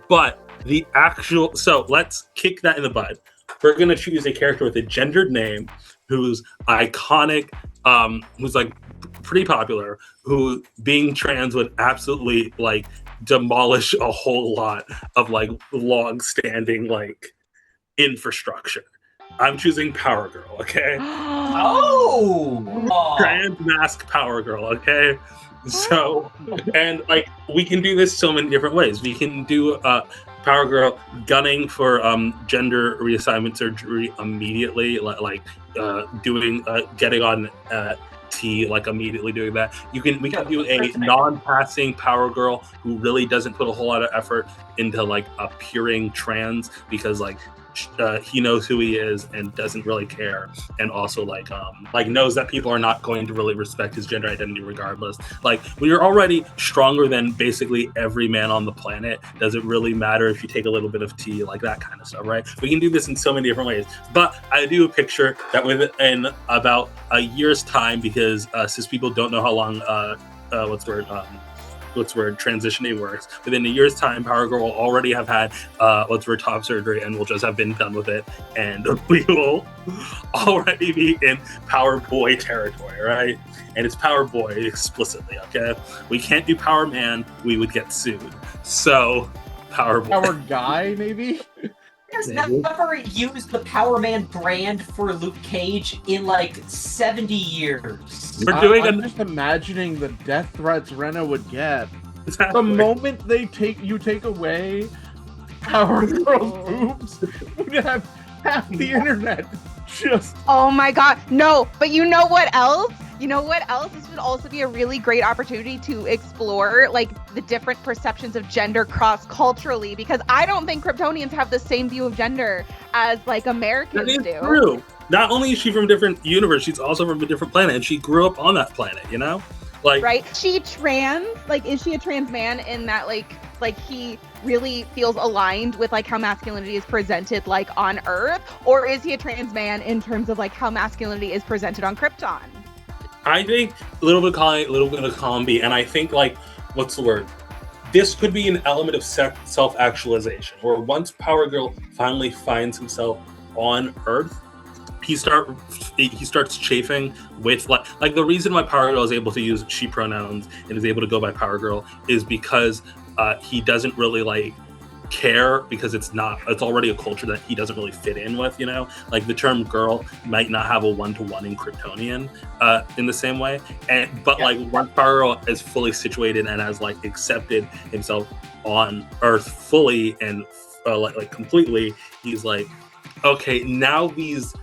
But the actual... So let's kick that in the bud. We're going to choose a character with a gendered name who's iconic, who's, like, pretty popular, who being trans would absolutely, like, demolish a whole lot of, like, long-standing, like, infrastructure. I'm choosing Power Girl, okay? Trans mask Power Girl, okay? So, and like, we can do this so many different ways. We can do Power Girl gunning for gender reassignment surgery immediately, like doing getting on T, like immediately doing that. We can do a non-passing Power Girl who really doesn't put a whole lot of effort into like appearing trans, because like he knows who he is and doesn't really care, and also like knows that people are not going to really respect his gender identity regardless. Like, when you're already stronger than basically every man on the planet, does it really matter if you take a little bit of tea, like that kind of stuff, right? We can do this in so many different ways. But I do picture that within about a year's time, because cis people don't know how long transitioning works. Within a year's time, Power Girl will already have had top surgery, and we'll just have been done with it, and we will already be in Power Boy territory, right? And it's Power Boy explicitly, okay? We can't do Power Man, we would get sued. So, Power Boy. Power Guy, maybe? Has never used the Power Man brand for Luke Cage in like 70 years. I'm just imagining the death threats Rena would get. Exactly. The moment you take away Power Girl's boobs, would have half the internet just... Oh my god, no, but you know what else? This would also be a really great opportunity to explore like the different perceptions of gender cross-culturally, because I don't think Kryptonians have the same view of gender as like Americans do. That is true. Not only is she from a different universe, she's also from a different planet, and she grew up on that planet, you know? Like, right? She trans? Like, is she a trans man in that like he really feels aligned with like how masculinity is presented like on Earth? Or is he a trans man in terms of like how masculinity is presented on Krypton? I think a little bit of column B, and I think like, what's the word? This could be an element of self-actualization, where once Power Girl finally finds himself on Earth, he starts chafing with like the reason why Power Girl is able to use she pronouns and is able to go by Power Girl is because he doesn't really like care, because it's already a culture that he doesn't really fit in with, you know? Like, the term girl might not have a one-to-one in Kryptonian in the same way, but like once Power Girl is fully situated and has like accepted himself on Earth fully and like completely, he's like, okay, now these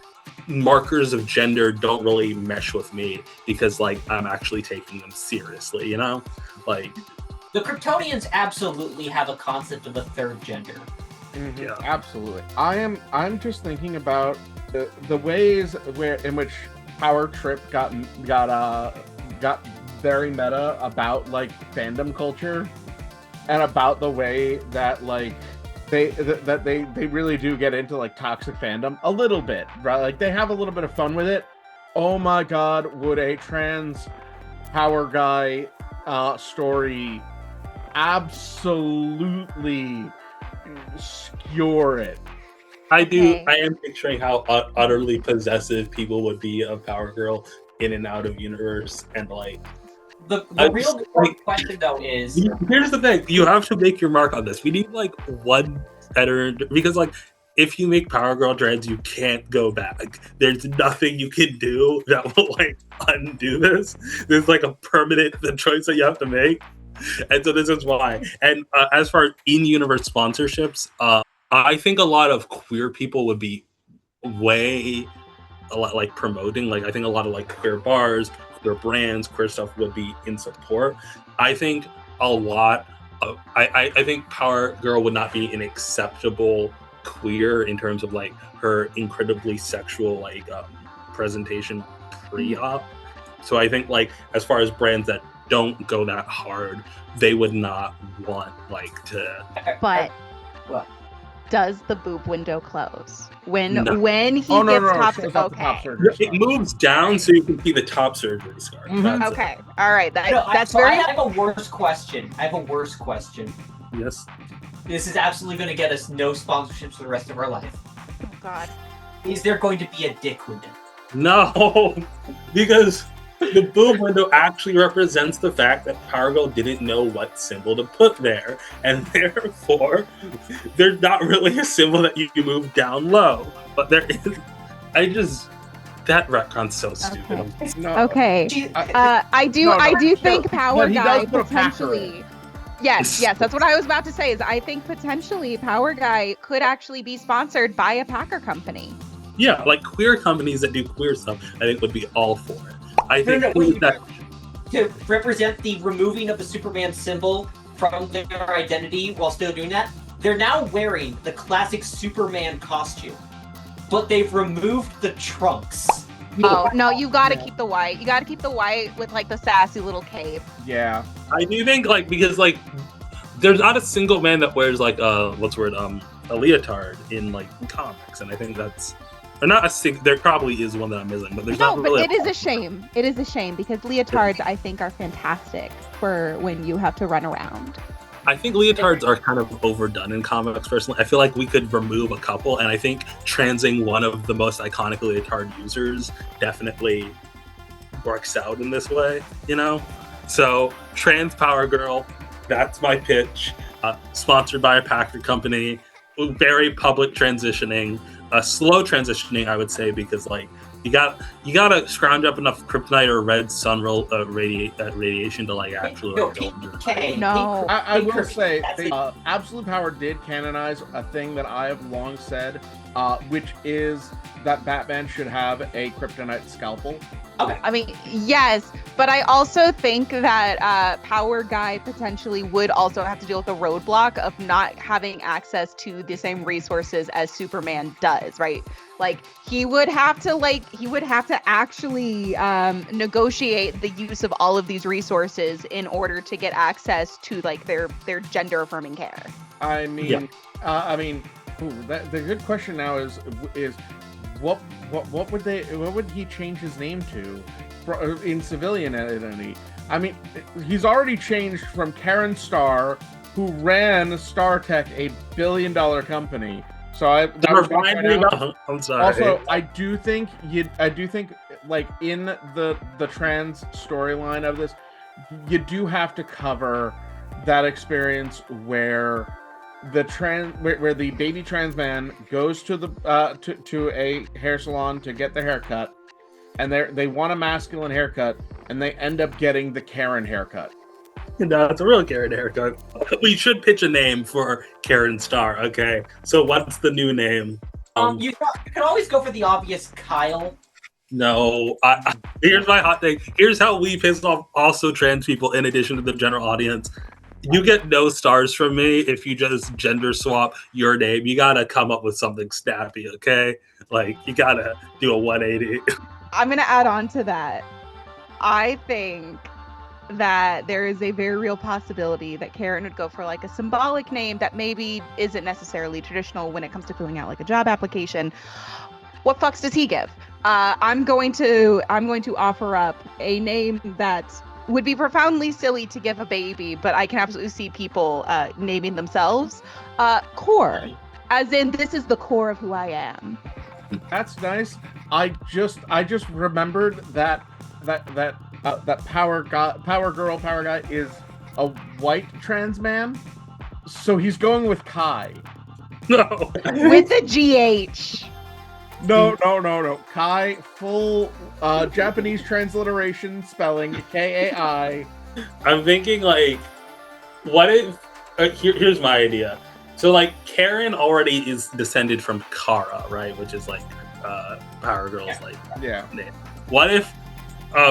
markers of gender don't really mesh with me, because like I'm actually taking them seriously, you know? Like, the Kryptonians absolutely have a concept of a third gender. Mm-hmm. Yeah, absolutely. I'm just thinking about the ways in which Power Trip got very meta about like fandom culture, and about the way that like they really do get into like toxic fandom a little bit, right? Like, they have a little bit of fun with it. Oh my god, would a trans Power Guy story absolutely skewer it? I do. Okay. I am picturing how utterly possessive people would be of Power Girl in and out of universe, and like the real question though is, here's the thing: you have to make your mark on this. We need like one better, because like, if you make Power Girl trans, you can't go back. There's nothing you can do that will like undo this. There's like a permanent choice that you have to make. And so this is why. And as far as in-universe sponsorships, I think a lot of queer people would be a lot like promoting. Like, I think a lot of like queer bars, queer brands, queer stuff would be in support. I think I think Power Girl would not be an acceptable queer in terms of like her incredibly sexual like presentation pre-op. So I think like, as far as brands that don't go that hard, they would not want like to. But what? Does the boob window close when No. when he Oh, no, gets no, top? shows out the top Okay. surgery It scar. moves down so you can see the top surgery scar. Mhm. That's it. Okay. All right. That's So very. I have a worse question. Yes. This is absolutely going to get us no sponsorships for the rest of our life. Oh God. Is there going to be a dick window? No, because the boob window actually represents the fact that Power Girl didn't know what symbol to put there, and therefore there's not really a symbol that you can move down low. But there is. That retcon's so stupid. Okay. No. Okay. I do think Power But he Guy does put a packer potentially. Yes, that's what I was about to say. Is I think potentially Power Guy could actually be sponsored by a packer company. Yeah, like queer companies that do queer stuff, I think would be all for it. I think that to represent the removing of the Superman symbol from their identity while still doing that, they're now wearing the classic Superman costume, but they've removed the trunks. Oh no, you gotta keep the white. You gotta keep the white with like the sassy little cape. Yeah. I do think like because like there's not a single man that wears like a leotard in like comics, and I think that's or not a there probably is one that I'm missing, but there's No, not but really. it is a shame. It is a shame because leotards I think are fantastic for when you have to run around. I think leotards are kind of overdone in comics. Personally, I feel like we could remove a couple, and I think transing one of the most iconic leotard users definitely works out in this way. You know, so trans Power Girl. That's my pitch. Sponsored by a Packard company. Very public transitioning. Slow transitioning, I would say, because like you gotta scrounge up enough kryptonite or red sun radiation to like actually. No, like, PK. No. I will say, Absolute Power did canonize a thing that I have long said, which is that Batman should have a kryptonite scalpel. Okay. I mean, yes, but I also think that Power Guy potentially would also have to deal with the roadblock of not having access to the same resources as Superman does, right? Like he would have to actually negotiate the use of all of these resources in order to get access to like their gender affirming care. I mean, the good question now is what would he change his name to in civilian identity? I mean, he's already changed from Karen Starr, who ran StarTech, a $1 billion company. So I'm sorry. Also, I do think like in the trans storyline of this, you do have to cover that experience where the baby trans man goes to the to a hair salon to get their haircut, and they want a masculine haircut, and they end up getting the Karen haircut. No, it's a real Karen haircut. We should pitch a name for Karen Starr. Okay, so what's the new name? You can always go for the obvious Kyle. No, here's my hot take. Here's how we piss off also trans people in addition to the general audience. You get no stars from me if you just gender swap your name. You gotta come up with something snappy, okay? Like, you gotta do a 180. I'm gonna add on to that. I think that there is a very real possibility that Karen would go for like a symbolic name that maybe isn't necessarily traditional when it comes to filling out like a job application. What fucks does he give? I'm going to offer up a name that would be profoundly silly to give a baby, but I can absolutely see people naming themselves Core, as in this is the core of who I am. That's nice. I just remembered that Power Guy is a white trans man, so he's going with Kai. No. With a GH. No. Kai, full Japanese transliteration spelling, Kai. I'm thinking, like, what if... here's my idea. So, like, Karen already is descended from Kara, right? Which is, like, Power Girl's, name. What if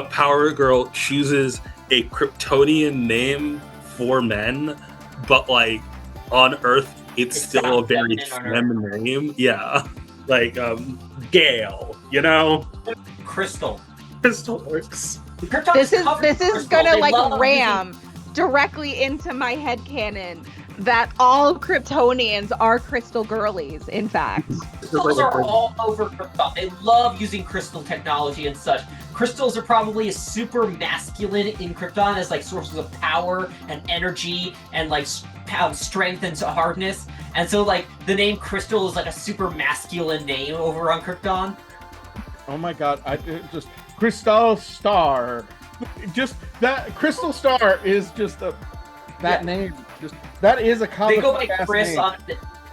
Power Girl chooses a Kryptonian name for men, but, like, on Earth, it's still a very feminine name? Yeah. Like, Gale, you know? Crystal works. This is gonna like ram directly into my headcanon that all Kryptonians are crystal girlies, in fact. Crystals are all over Krypton. They love using crystal technology and such. Crystals are probably a super masculine in Krypton as like sources of power and energy and like strength and hardness. And so like the name Crystal is like a super masculine name over on Krypton. Oh my god, just Crystal Star. Just that Crystal Star is just name. Just that is a comic. They go by Chris name. on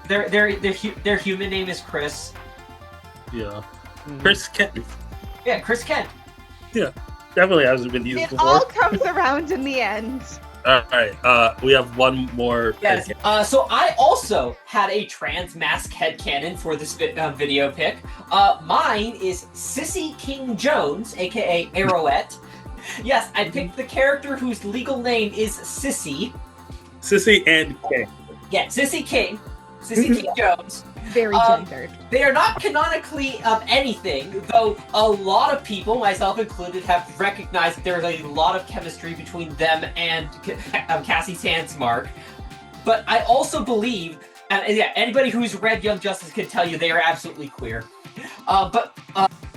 their human name is Chris. Yeah. Mm-hmm. Chris Kent. Yeah, Chris Kent. Yeah. Definitely hasn't been used it before. All comes around in the end. All right, we have one more. Yes. So I also had a trans mask headcanon for this video pick. Mine is Sissy King Jones, aka Arrowette. Yes, I picked the character whose legal name is Sissy. Sissy and King. Yeah, Sissy King. Sissy King Jones. Very gendered. They are not canonically anything, though a lot of people, myself included, have recognized that there is a lot of chemistry between them and Cassie Sandsmark. But I also believe, and yeah, anybody who's read Young Justice can tell you they are absolutely queer. But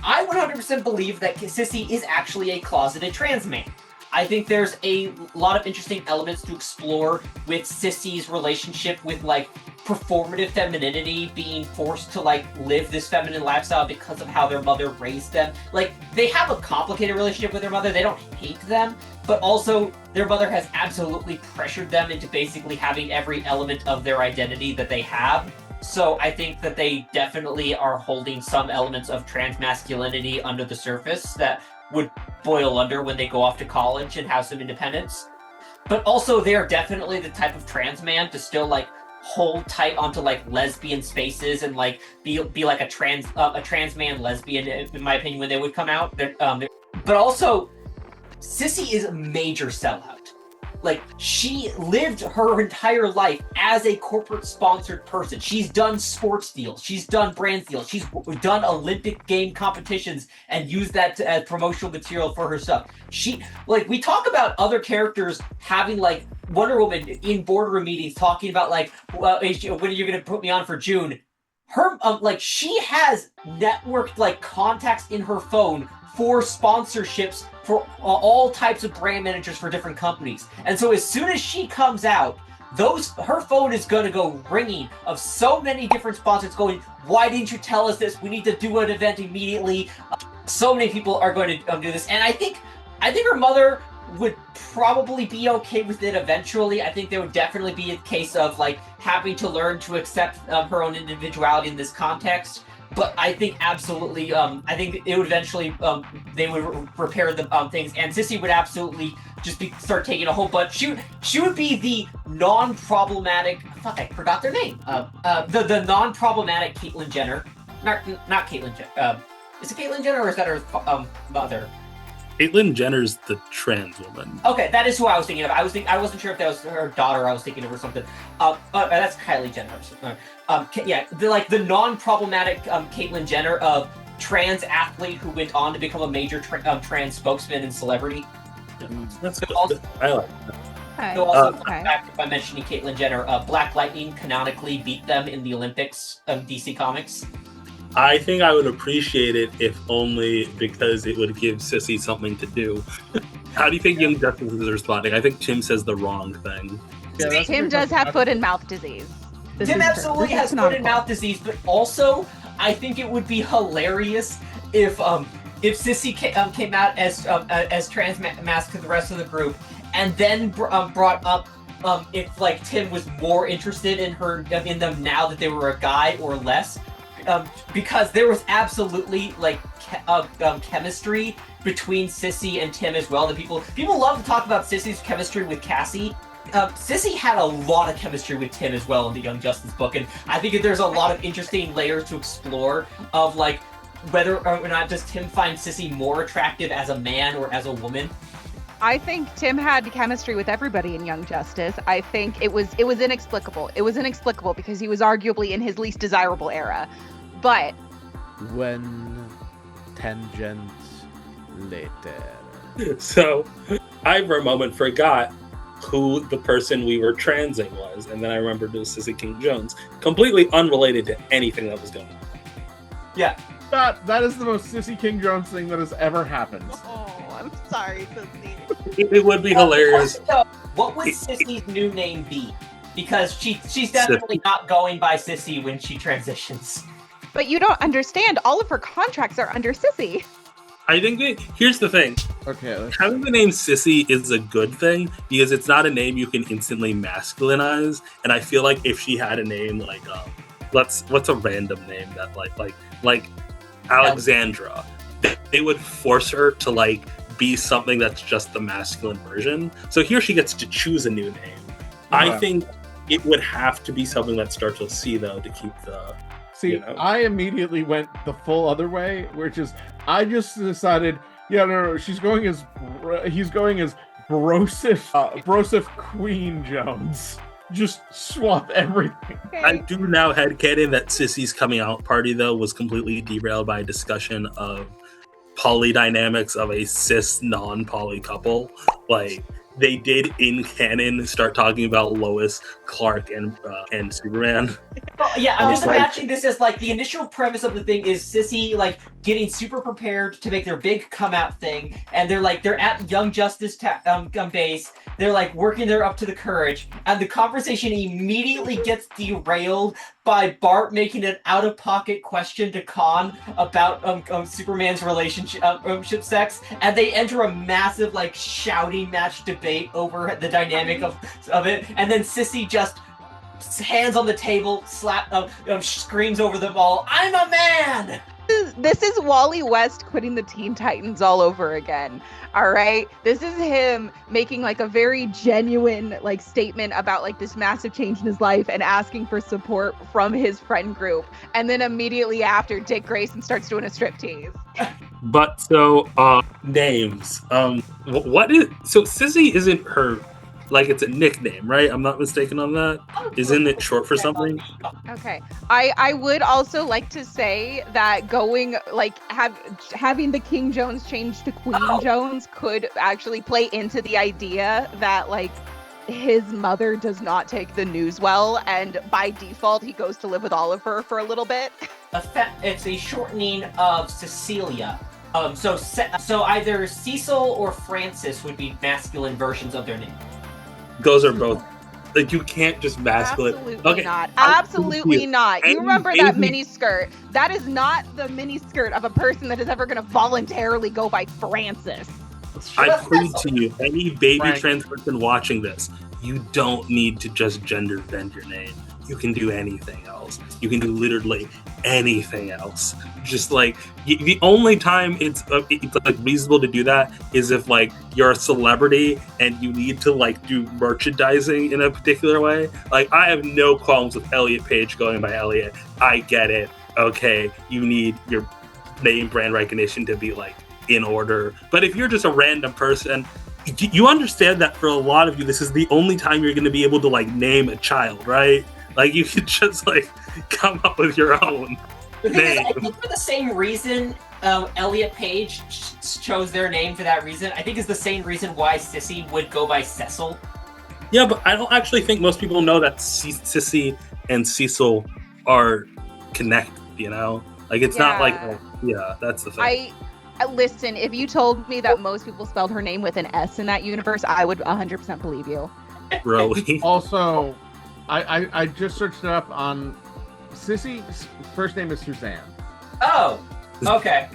I 100% believe that Sissy is actually a closeted trans man. I think there's a lot of interesting elements to explore with Sissy's relationship with, like, performative femininity, being forced to, like, live this feminine lifestyle because of how their mother raised them. Like, they have a complicated relationship with their mother. They don't hate them, but also their mother has absolutely pressured them into basically having every element of their identity that they have. So I think that they definitely are holding some elements of trans masculinity under the surface that would boil under when they go off to college and have some independence. But also they are definitely the type of trans man to still, like, hold tight onto, like, lesbian spaces and, like, be like a trans man lesbian, in my opinion, when they would come out. But also, Sissy is a major sellout. Like, she lived her entire life as a corporate-sponsored person. She's done sports deals. She's done brand deals. She's done Olympic game competitions and used that as promotional material for her stuff. We talk about other characters having, like, Wonder Woman in boardroom meetings talking about, like, when are you going to put me on for June? Her, she has networked, like, contacts in her phone for sponsorships for all types of brand managers for different companies. And so as soon as she comes out, her phone is going to go ringing of so many different sponsors going, why didn't you tell us this? We need to do an event immediately. So many people are going to do this. And I think her mother would probably be okay with it eventually. I think there would definitely be a case of, like, having to learn to accept her own individuality in this context. But I think absolutely, I think it would eventually, they would repair the things, and Sissy would absolutely just start taking a whole bunch. She would be the non-problematic. Fuck, I forgot their name. The non-problematic Caitlyn Jenner, not Caitlyn Jenner. Is it Caitlyn Jenner or is that her mother? Caitlyn Jenner's the trans woman. Okay, that is who I was thinking of. I wasn't sure if that was her daughter I was thinking of or something. That's Kylie Jenner. The non-problematic Caitlyn Jenner of trans athlete who went on to become a major trans spokesman and celebrity. That's good. I like that. So also, back by mentioning Caitlyn Jenner, Black Lightning canonically beat them in the Olympics of DC Comics. I think I would appreciate it if only because it would give Sissy something to do. How do you think Young Justice is responding? I think Tim says the wrong thing. Yeah, Tim does have foot and mouth disease. Tim absolutely has foot and mouth disease, but also I think it would be hilarious if Sissy came out as trans mask to the rest of the group, and then brought up if, like, Tim was more interested in them now that they were a guy or less. Because there was absolutely, like, chemistry between Sissy and Tim as well. People love to talk about Sissy's chemistry with Cassie. Sissy had a lot of chemistry with Tim as well in the Young Justice book, and I think there's a lot of interesting layers to explore of, like, whether or not does Tim find Sissy more attractive as a man or as a woman. I think Tim had chemistry with everybody in Young Justice. I think it was inexplicable. It was inexplicable because he was arguably in his least desirable era. But when tangents later. So I for a moment forgot who the person we were transing was, and then I remembered it was Sissy King Jones, completely unrelated to anything that was going on. Yeah. That is the most Sissy King Jones thing that has ever happened. oh, I'm sorry, Sissy. It would be hilarious. What would Sissy's new name be? Because she's definitely not going by Sissy when she transitions. But you don't understand. All of her contracts are under Sissy. I think here's the thing. Okay. Having the name Sissy is a good thing because it's not a name you can instantly masculinize. And I feel like if she had a name like, what's a random name that like Alexandra, they would force her to, like, be something that's just the masculine version. So here she gets to choose a new name. Yeah. I think it would have to be something that starts with C, though, to keep the... See, I immediately went the full other way, which is I just decided, he's going as Broseph Queen Jones. just swap everything. Okay. I do now headcanon that Sissy's coming out party, though, was completely derailed by a discussion of polydynamics of a cis non-poly couple. Like, they did in canon start talking about Lois, Clark, and Superman. Well, yeah, I'm just Like- imagining this as like the initial premise of the thing is Sissy like getting super prepared to make their big come out thing, and they're at Young Justice base. They're like working their up to the courage, and the conversation immediately gets derailed by Bart making an out-of-pocket question to Khan about Superman's relationship sex, and they enter a massive like shouting match debate over the dynamic of it, and then Sissy just hands on the table, screams over them all, "I'm a man!" This is Wally West quitting the Teen Titans all over again. All right. This is him making like a very genuine like statement about like this massive change in his life and asking for support from his friend group. And then immediately after, Dick Grayson starts doing a striptease. But so names. What is so Sissy isn't her, like, it's a nickname, right? I'm not mistaken on that. Isn't it short for something? Okay. I would also like to say that going like having the King Jones change to Queen Jones could actually play into the idea that like his mother does not take the news well, and by default he goes to live with Oliver for a little bit. It's a shortening of Cecilia. So either Cecil or Francis would be masculine versions of their name. Those are both. Like, you can't just masculine. Absolutely not. Absolutely not. You remember that mini skirt? That is not the mini skirt of a person that is ever going to voluntarily go by Francis. I plead to you, any baby Frank. trans person watching this, you don't need to just gender bend your name. You can do anything else. You can do literally anything else. Just like the only time it's like reasonable to do that is if like you're a celebrity and you need to like do merchandising in a particular way. Like, I have no qualms with Elliot Page going by Elliot. I get it. Okay, you need your name brand recognition to be like in order. But if you're just a random person, you understand that for a lot of you, this is the only time you're going to be able to like name a child, right? Like, you could just like come up with your own The thing is, name. I think for the same reason Elliot Page chose their name for that reason, I think is the same reason why Sissy would go by Cecil. Yeah, but I don't actually think most people know that Sissy and Cecil are connected, you know? Like, it's not like, yeah, that's the thing. Listen, if you told me that most people spelled her name with an S in that universe, I would 100% believe you. Really? Also, I just searched it up on Sissy's first name is Suzanne. Oh, okay.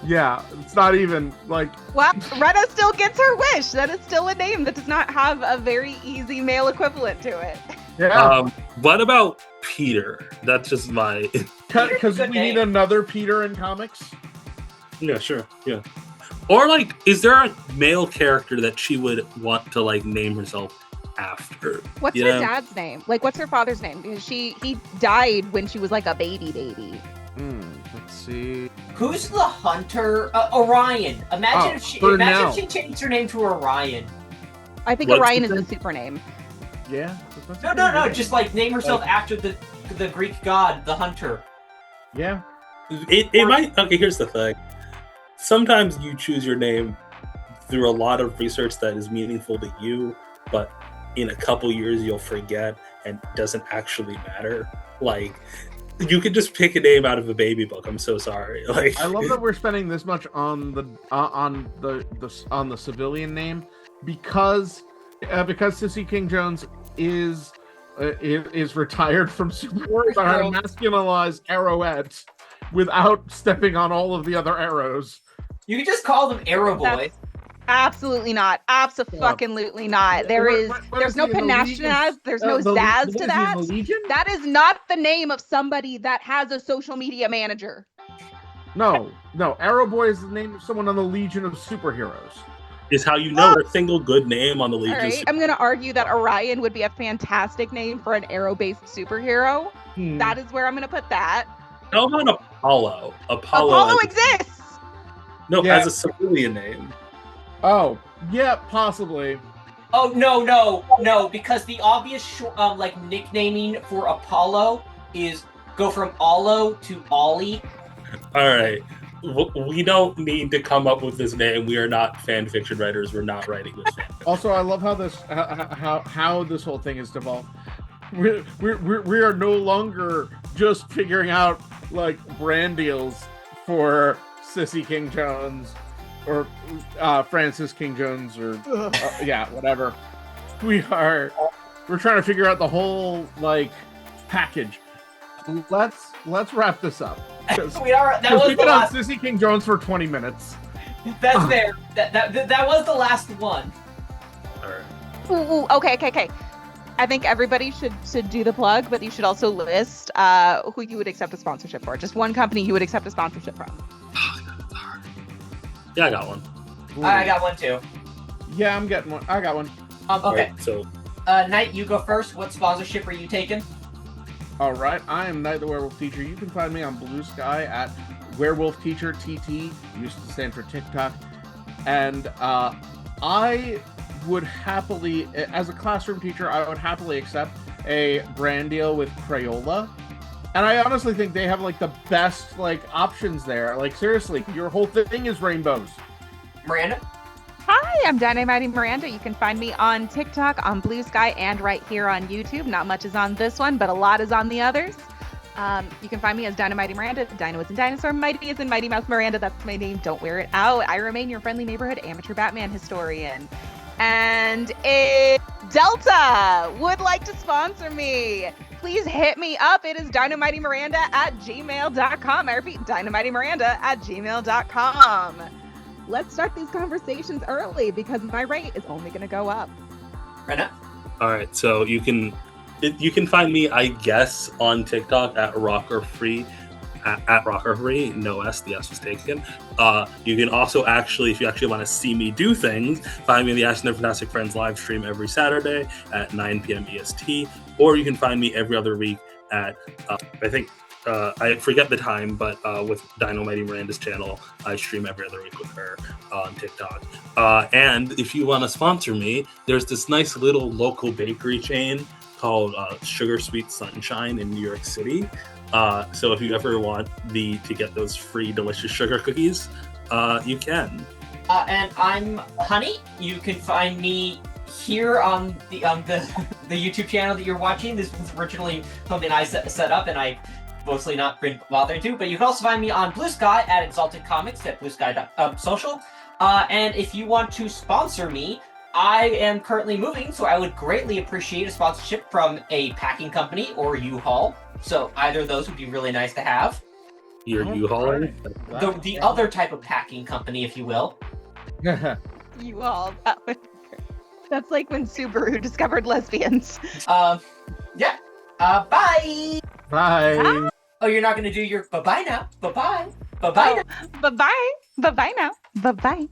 Yeah, it's not even like. Well, Rena still gets her wish. That is still a name that does not have a very easy male equivalent to it. Yeah, What about Peter? That's just my... because we Good need name. another Peter in comics. Yeah, sure. Yeah. Or, like, is there a male character that she would want to, like, name herself after? What's you her know? dad's name? Like, what's her father's name? Because he died when she was like a baby. Let's see. Who's the hunter? Orion. Imagine if she changed her name to Orion. I think What's Orion his is the name? super name. Yeah. No. Just like name herself after the Greek god, the hunter. Yeah. It might... Okay, here's the thing. Sometimes you choose your name through a lot of research that is meaningful to you, but in a couple years you'll forget and it doesn't actually matter. Like, you could just pick a name out of a baby book. I'm so sorry. Like, I love that we're spending this much on the civilian name because Sissy King Jones is retired from Superheroes. I had to masculinize Arrowette without stepping on all of the other arrows. You could just call them Arrow Boy. That's absolutely not. Absolutely not. There's no panache. There's no zazz to that. That is not the name of somebody that has a social media manager. No. Arrow Boy is the name of someone on the Legion of Superheroes. is how you know a single good name on the Legion. All right, I'm going to argue that Orion would be a fantastic name for an arrow-based superhero. That is where I'm going to put that. How about Apollo? Apollo exists! No, Yeah. as a civilian name. Oh, yeah, possibly. Oh no! Because the obvious nicknaming for Apollo is go from Olo to Ollie. All right. We don't need to come up with this name. We are not fan fiction writers. We're not writing this fan. Also, I love how this whole thing is devolved. We are no longer just figuring out like brand deals for Sissy King Jones or Francis King Jones or yeah, whatever. We're trying to figure out the whole like package. Let's wrap this up. That was the last. Sissy King Jones for 20 minutes. That's fair. That was the last one. All right. Ooh, okay. I think everybody should do the plug, but you should also list who you would accept a sponsorship for. Just one company you would accept a sponsorship from. Yeah, I got one. I got one too. Yeah, I'm getting one. I got one. Okay. Right, so, Knight, you go first. What sponsorship are you taking? All right, I am Knight the Werewolf Teacher. You can find me on Blue Sky at Werewolf Teacher TT, used to stand for TikTok. And I would happily, as a classroom teacher, I would happily accept a brand deal with Crayola. And I honestly think they have like the best like options there. Like seriously, your whole thing is rainbows. Miranda? Hi, I'm DinoMightyMiranda. You can find me on TikTok, on Blue Sky, and right here on YouTube. Not much is on this one, but a lot is on the others. You can find me as DinoMightyMiranda. Dino is in dinosaur, Mighty is in Mighty Mouse Miranda. That's my name. Don't wear it out. I remain your friendly neighborhood amateur Batman historian. And if Delta would like to sponsor me, please hit me up. It is DinoMightyMiranda@gmail.com. I repeat, DinoMightyMiranda@gmail.com. Let's start these conversations early because my rate is only going to go up. Rena? all right. So you can find me, I guess, on TikTok at RockRFree. At RockRFree, no S, the S was taken. You can also if you actually want to see me do things, find me in the Ask Their Fantastic Friends live stream every Saturday at 9 p.m. EST, or you can find me every other week at, I forget the time, but with DinoMightyMiranda's channel, I stream every other week with her on TikTok. And if you want to sponsor me, there's this nice little local bakery chain called Sugar Sweet Sunshine in New York City. So if you ever want to get those free delicious sugar cookies, you can. And I'm Honey. You can find me here on the YouTube channel that you're watching. This was originally something I set up, and I mostly not been bothering to. But you can also find me on Blue Sky at Exalted Comics at bluesky.social. And if you want to sponsor me, I am currently moving, so I would greatly appreciate a sponsorship from a packing company or U-Haul. So either of those would be really nice to have. You're U-Hauling? The other type of packing company, if you will. U-Haul. That's like when Subaru discovered lesbians. Yeah. Bye! Bye. Oh, you're not going to do your bye-bye now. Bye-bye. Bye-bye. Bye-bye. Bye-bye now. Bye-bye.